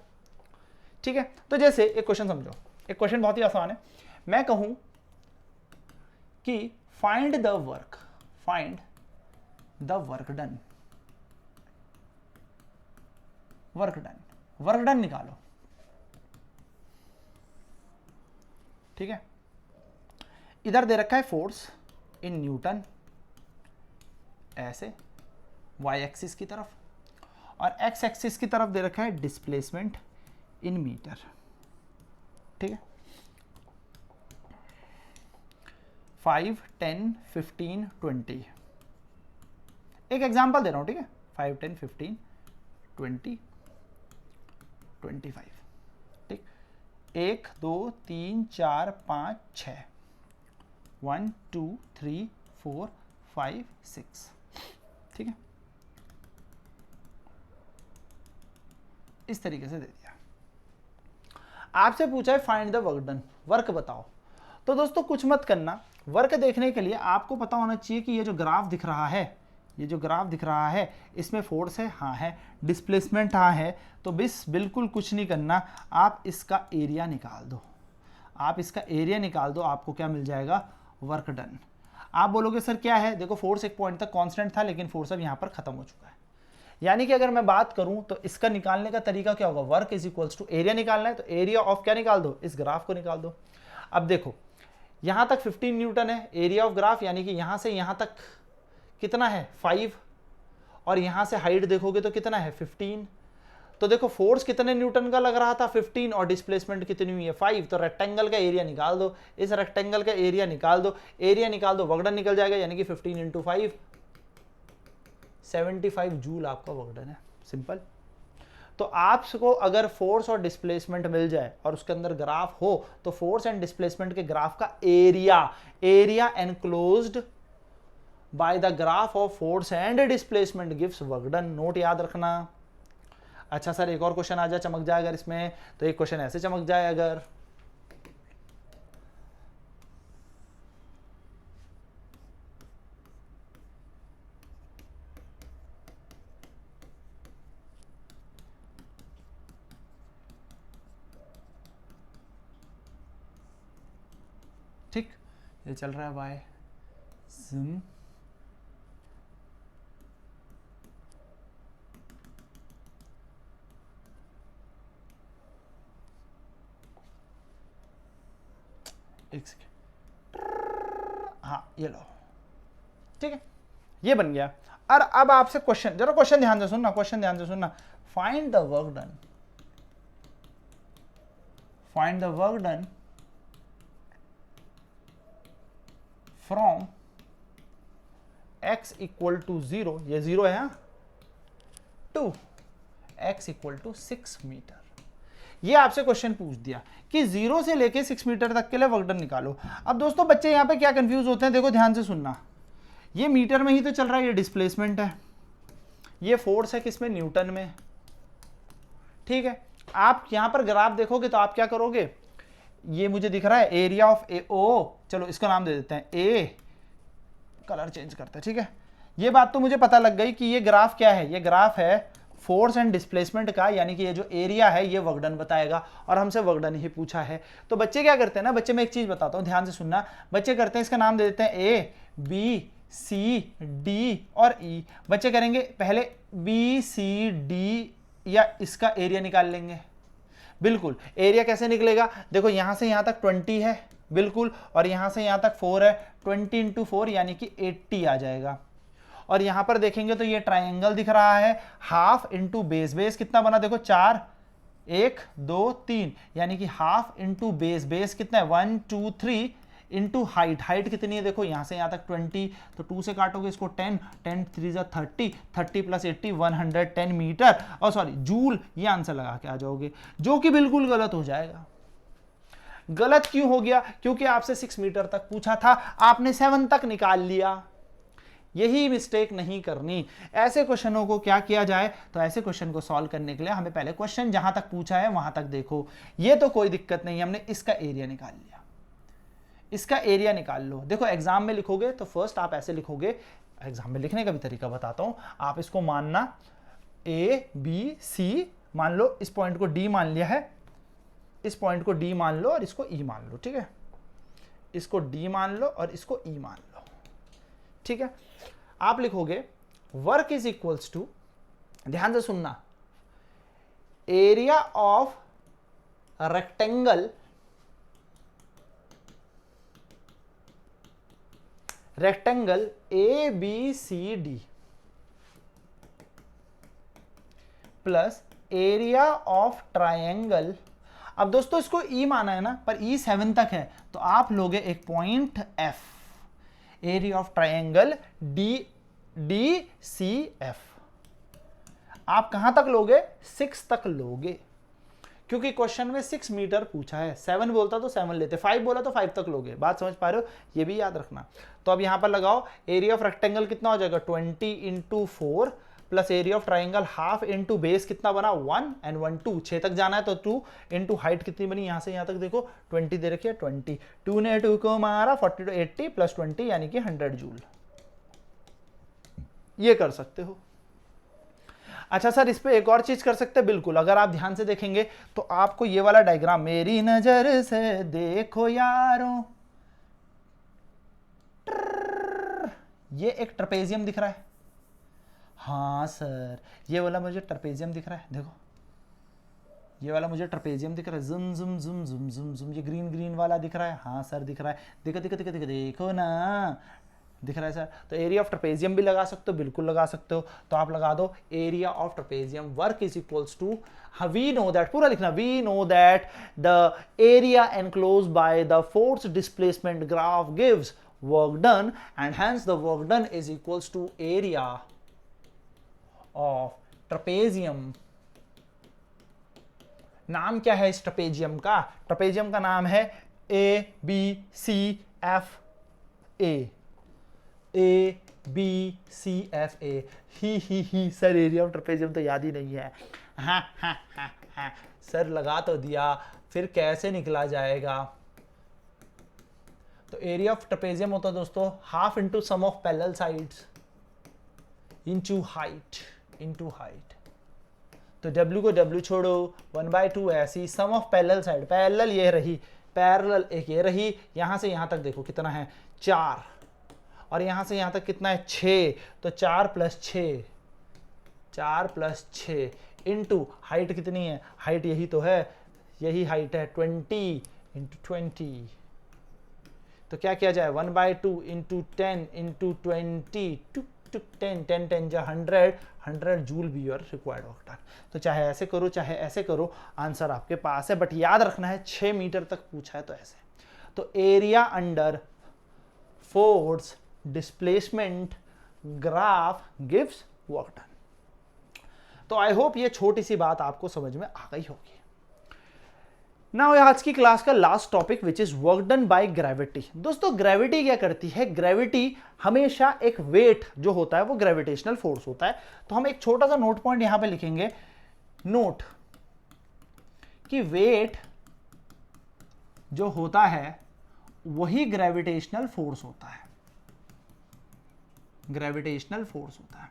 ठीक है। तो जैसे एक क्वेश्चन समझो, एक क्वेश्चन बहुत ही आसान है, मैं कहूं कि find the work done, work done निकालो। ठीक है, इधर दे रखा है फोर्स इन न्यूटन ऐसे वाई एक्सिस की तरफ, और एक्स एक्सिस की तरफ दे रखा है डिस्प्लेसमेंट इन मीटर। ठीक है, 5, 10, 15, 20। एक एग्जांपल दे रहा हूं, ठीक है, 5, 10, 15, 20, 25। ठीक, 1, 2, 3, 4, 5, 6, 1, 2, 3, 4, 5, 6। ठीक है, इस तरीके से दे दिया। आपसे पूछा है find the work done, work बताओ। तो दोस्तों कुछ मत करना, वर्क देखने के लिए आपको पता होना चाहिए कि ये जो ग्राफ दिख रहा है, ये जो ग्राफ दिख रहा है, इसमें फोर्स है, हाँ है, डिस्प्लेसमेंट हाँ है, तो बिल्कुल कुछ नहीं करना, आप इसका एरिया निकाल दो। आप इसका एरिया निकाल दो, आपको क्या मिल जाएगा, वर्क डन। आप बोलोगे सर क्या है, देखो फोर्स एक पॉइंट तक कांस्टेंट था, लेकिन फोर्स अब यहाँ पर खत्म हो चुका है। यानी कि अगर मैं बात करूं तो इसका निकालने का तरीका क्या होगा, work is equals to area निकालना है, तो एरिया ऑफ क्या निकाल दो, इस ग्राफ को निकाल दो। अब देखो यहां तक 15 न्यूटन है एरिया ऑफ ग्राफ, यानी कि यहां से यहां तक कितना है 5, और यहां से हाइट देखोगे तो कितना है 15। तो देखो फोर्स कितने न्यूटन का लग रहा था 15, और डिस्प्लेसमेंट कितनी हुई है 5, तो रेक्टेंगल का एरिया निकाल दो, इस रेक्टेंगल का एरिया निकाल दो, एरिया निकाल दो, वर्क डन निकल जाएगा, यानी कि 15 इंटू 5 75 जूल आपका वर्क डन है, सिंपल। तो आपको अगर फोर्स और डिस्प्लेसमेंट मिल जाए और उसके अंदर ग्राफ हो, तो फोर्स एंड डिस्प्लेसमेंट के ग्राफ का area enclosed by the graph of force and displacement gives work done. Note याद रखना। अच्छा सर एक और क्वेश्चन आ जाए, चमक जाए अगर इसमें, तो एक क्वेश्चन ऐसे चमक जाए अगर, ठीक, ये चल रहा है बाय जिम। एक सेकेंड, हाँ ये लो, ठीक है, ये बन गया। और अब आपसे क्वेश्चन, जरा क्वेश्चन ध्यान से सुनना, क्वेश्चन ध्यान से सुनना। Find the work done, find the work done from x equal to 0, ये 0 है, to x equal to 6 metre. ये आपसे क्वेश्चन पूछ दिया कि 0 से लेके 6 मीटर तक के लिए वर्क डन निकालो। अब दोस्तों बच्चे यहां पे क्या कंफ्यूज होते हैं, देखो ध्यान से सुनना, ये मीटर में ही तो चल रहा है, ये डिस्प्लेसमेंट है, ये फोर्स है किसमें, न्यूटन में। ठीक है, आप यहां पर ग्राफ देखोगे तो आप क्या करोगे, ये मुझे दिख रहा है एरिया ऑफ ए ओ, चलो इसका नाम दे देते हैं ए, कलर चेंज करते हैं। ठीक है, ये बात तो मुझे पता लग गई कि ये ग्राफ क्या है, ये ग्राफ है फोर्स एंड डिस्प्लेसमेंट का, यानी कि ये जो एरिया है ये वर्क डन बताएगा, और हमसे वर्क डन ही पूछा है। तो बच्चे क्या करते हैं ना, बच्चे मैं एक चीज बताता हूं, ध्यान से सुनना। बच्चे करते हैं इसका नाम दे देते हैं ए बी सी डी और ई। बच्चे करेंगे पहले बी सी डी, या इसका एरिया निकाल लेंगे। बिल्कुल, एरिया कैसे निकलेगा, देखो यहां से यहां तक 20 है, बिल्कुल, और यहां से यहां तक 4 है, 20 इंटू 4 यानी कि 80 आ जाएगा। और यहां पर देखेंगे तो ये ट्राइंगल दिख रहा है, हाफ इंटू बेस, बेस कितना बना देखो 4, 1 2 3, यानी कि हाफ इंटू बेस, बेस कितना है 1 2 3 इंटू हाइट, हाइट कितनी है देखो यहां से यहां तक 20, तो 2 से काटोगे इसको 10, 10 3 जा 30, 30 प्लस 80 110 मीटर, और सॉरी जूल, ये आंसर लगा के आ जाओगे, जो कि बिल्कुल गलत हो जाएगा। गलत क्यों हो गया, क्योंकि आपसे 6 मीटर तक पूछा था, आपने 7 तक निकाल लिया। यही मिस्टेक नहीं करनी। ऐसे क्वेश्चनों को क्या किया जाए, तो ऐसे क्वेश्चन को सॉल्व करने के लिए हमें पहले क्वेश्चन जहां तक पूछा है वहां तक देखो, ये तो कोई दिक्कत नहीं, हमने इसका एरिया निकाल लिया, इसका एरिया निकाल लो। देखो एग्जाम में लिखोगे तो फर्स्ट आप ऐसे लिखोगे, एग्जाम में लिखने का भी तरीका बताता हूं, आप इसको मानना ए बी सी मान लो, इस पॉइंट को डी मान लिया है, इस पॉइंट को डी मान लो और इसको ई मान लो। ठीक है, इसको डी मान लो और इसको ई मान लो, ठीक है। आप लिखोगे वर्क इज इक्वल्स टू, ध्यान से सुनना, area of rectangle A B C D plus area of triangle. अब दोस्तों इसको ई माना है ना, पर ई 7 तक है, तो आप लोगे एक point F, area of triangle D C F. आप कहां तक लोगे? 6 तक लोगे, क्योंकि क्वेश्चन में 6 मीटर पूछा है। 7 बोलता तो 7 लेते, 5 बोला तो 5 तक लोगे। बात समझ पा रहे हो? ये भी याद रखना। तो अब यहां पर लगाओ, एरिया ऑफ रेक्टेंगल कितना हो जाएगा? 20 into 4 plus area of triangle half into base कितना बना? 1 एंड 1 2, 6 तक जाना है तो 2 इंटू हाइट कितनी बनी? यहां से यहां तक देखो 20 दे रखी है, 20, 2 ने 2 को मारा, 40 to 80 प्लस 20 यानी कि 100 जूल। ये कर सकते हो। अच्छा सर, इस पे एक और चीज कर सकते हैं, बिल्कुल। अगर आप ध्यान से देखेंगे तो आपको ये वाला डायग्राम, मेरी नजर से देखो यारों, ये एक ट्रपेजियम दिख रहा है। हाँ सर, ये वाला मुझे ट्रपेजियम दिख रहा है, देखो ये वाला मुझे ट्रपेजियम दिख रहा है, जुम जुम जुम जुम जुम जुम, ये ग्रीन ग्रीन वाला दिख रहा है। हाँ सर दिख रहा है, देखो देखो देखो देखो देखो ना, दिख रहा है सर। तो एरिया ऑफ ट्रपेजियम भी लगा सकते हो, बिल्कुल लगा सकते हो। तो आप लगा दो area of trapezium work is equals to, we know that, पूरा लिखना, we know that the area enclose by the force displacement graph gives work done and hence the work done is equals to area of trapezium. नाम क्या है इस trapezium का? Trapezium का नाम है A B C F A, A B C F A. ही sir, area of trapezium तो याद ही नहीं है। हाँ सर, लगा तो दिया, फिर कैसे निकला जाएगा? तो एरिया ऑफ ट्रपेजियम होता है दोस्तों half into sum of parallel sides into height. तो W को W छोड़ो, 1/2 ऐसी, sum of parallel side, parallel ये रही, पैरेलल एक ये रही, यहां से यहां तक देखो कितना है? 4, और यहां से यहां तक कितना है? 6। तो 4 प्लस 6 इंटू हाइट कितनी है? हाइट यही तो है, यही हाइट है, 20 इंटू 20। तो क्या किया जाए? 1/2 इंटू 10 इंटू 20, 10 10 10 जा 100 joule be your required work done. तो चाहे ऐसे करो चाहे ऐसे करो, आंसर आपके पास है, बट याद रखना है 6 मीटर तक पूछा है तो ऐसे। तो area under force displacement graph gives work done. तो आई होप ये छोटी सी बात आपको समझ में आ गई होगी। नाउ आज की क्लास का last topic which is work done by gravity. दोस्तों ग्रेविटी क्या करती है? ग्रेविटी हमेशा एक वेट जो होता है वो ग्रेविटेशनल फोर्स होता है। तो हम एक छोटा सा नोट पॉइंट यहां पे लिखेंगे, नोट कि वेट जो होता है वही ग्रेविटेशनल फोर्स होता है, ग्रेविटेशनल फोर्स होता है।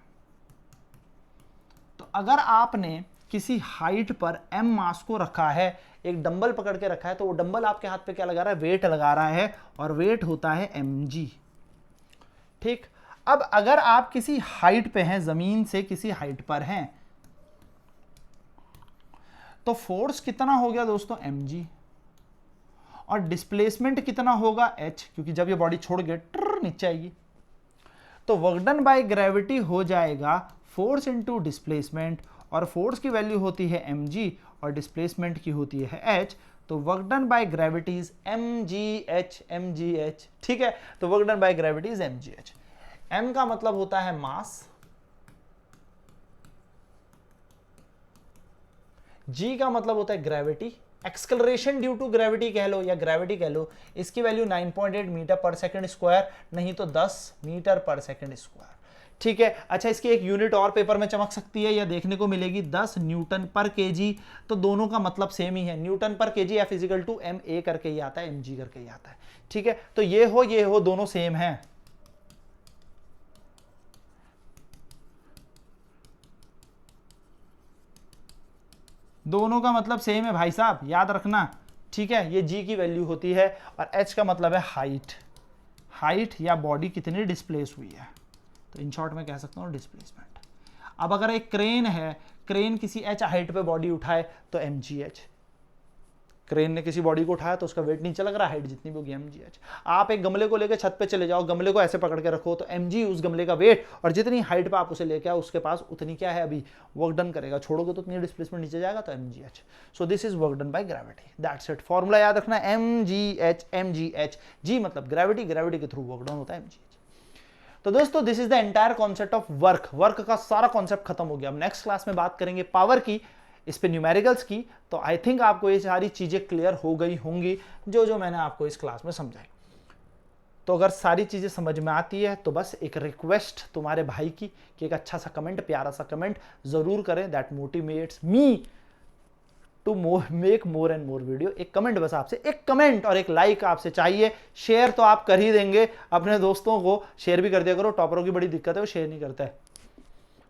तो अगर आपने किसी हाइट पर m मास को रखा है, एक डंबल पकड़ के रखा है, तो वो डंबल आपके हाथ पे क्या लगा रहा है? वेट लगा रहा है, और वेट होता है mg। ठीक, अब अगर आप किसी हाइट पे हैं, जमीन से किसी हाइट पर हैं, तो फोर्स कितना हो गया दोस्तों? mg, और डिस्प्लेसमेंट कितना होगा? h, क्योंकि जब ये बॉडी छोड़ के नीचे आएगी। तो वर्क डन बाय ग्रेविटी हो जाएगा फोर्स इंटू डिस्प्लेसमेंट, और फोर्स की वैल्यू होती है mg और डिस्प्लेसमेंट की होती है h। तो work done by gravity is mgh। ठीक है, तो work done by gravity is mgh। m का मतलब होता है मास, g का मतलब होता है gravity, acceleration due to gravity कह लो या ग्रेविटी कह लो। इसकी value 9.8 metre per second square, नहीं तो 10 मीटर पर सेकंड स्क्वायर। ठीक है। अच्छा, इसकी एक यूनिट और पेपर में चमक सकती है या देखने को मिलेगी, 10 न्यूटन पर केजी। तो दोनों का मतलब सेम ही है, newton per KG F equal to MA करके ही आता है, mg करके ही आता है। ठीक है, तो ये हो दोनों सेम है। दोनों का मतलब सेम है भाई साहब, याद रखना। ठीक है, ये जी की वैल्यू होती है, और एच का मतलब है हाइट, हाइट या बॉडी कितनी डिस्प्लेस हुई है, तो इन शॉर्ट में कह सकता हूँ डिस्प्लेसमेंट। अब अगर एक क्रेन है, क्रेन किसी एच हाइट पे बॉडी उठाए तो एम जी एच, क्रेन ने किसी बॉडी को उठाया तो उसका वेट नीचे लग रहा है, हाइट जितनी भी होगी एम जी एच। आप एक गमले को लेकर छत पे चले जाओ, गमले को ऐसे पकड़ के रखो तो एम जी उस गमले का वेट, और जितनी हाइट पे आप उसे लेके आओ उसके पास उतनी क्या है अभी वर्क डन करेगा, छोड़ोगे तो उतनी डिस्प्लेसमेंट नीचे जाएगा, तो M G H. So this is work done by gravity, that's it. Formula याद रखना, एम जी एच, जी मतलब ग्रेविटी, ग्रेविटी के थ्रू वर्क डन होता है एम जी एच। तो दोस्तों this is the entire concept of work, work का सारा कॉन्सेप्ट खत्म हो गया। अब नेक्स्ट क्लास में बात करेंगे पावर की, इस पे न्यूमेरिकल्स की। तो आई थिंक आपको ये सारी चीजें क्लियर हो गई होंगी जो जो मैंने आपको इस क्लास में समझाई। तो अगर सारी चीजें समझ में आती है तो बस एक रिक्वेस्ट तुम्हारे भाई की कि एक अच्छा सा कमेंट, प्यारा सा कमेंट जरूर करें, that motivates me to make more and more video. एक कमेंट बस आपसे, एक कमेंट और एक लाइक आपसे चाहिए। शेयर तो आप कर ही देंगे, अपने दोस्तों को शेयर भी कर दिया करो। टॉपरों की बड़ी दिक्कत है, वो शेयर नहीं करता है,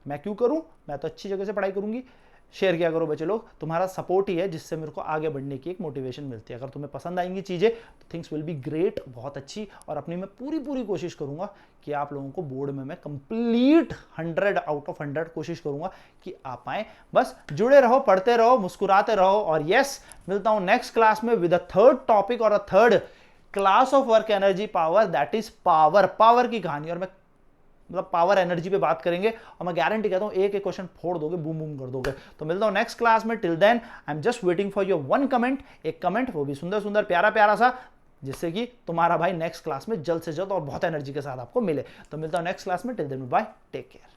मैं क्यों करूं, मैं तो अच्छी जगह से पढ़ाई करूंगी। शेयर किया करो बच्चे लोग, तुम्हारा सपोर्ट ही है जिससे मेरे को आगे बढ़ने की एक मोटिवेशन मिलती है। अगर तुम्हें पसंद आएंगी चीज़ें तो थिंग्स विल बी ग्रेट, बहुत अच्छी। और अपनी मैं पूरी कोशिश करूंगा कि आप लोगों को बोर्ड में मैं कंप्लीट 100 आउट ऑफ 100 कोशिश करूंगा कि आप आए। बस जुड़े रहो, पढ़ते रहो, मुस्कुराते रहो। और यस, मिलता हूं नेक्स्ट क्लास में विद अ थर्ड टॉपिक और a third class of work energy power, that is power, power की कहानी। और मैं मतलब पावर एनर्जी पे बात करेंगे, और मैं गारंटी कहता हूं एक एक क्वेश्चन फोड़ दोगे, बूम बूम कर दोगे। तो मिलता हूं नेक्स्ट क्लास में, till then I am just waiting for your one comment, एक कमेंट वो भी सुंदर सुंदर प्यारा प्यारा सा, जिससे कि तुम्हारा भाई नेक्स्ट क्लास में जल्द से जल्द और बहुत एनर्जी के साथ आपको मिले। तो मिलता हूं नेक्स्ट क्लास में, till then bye, take care.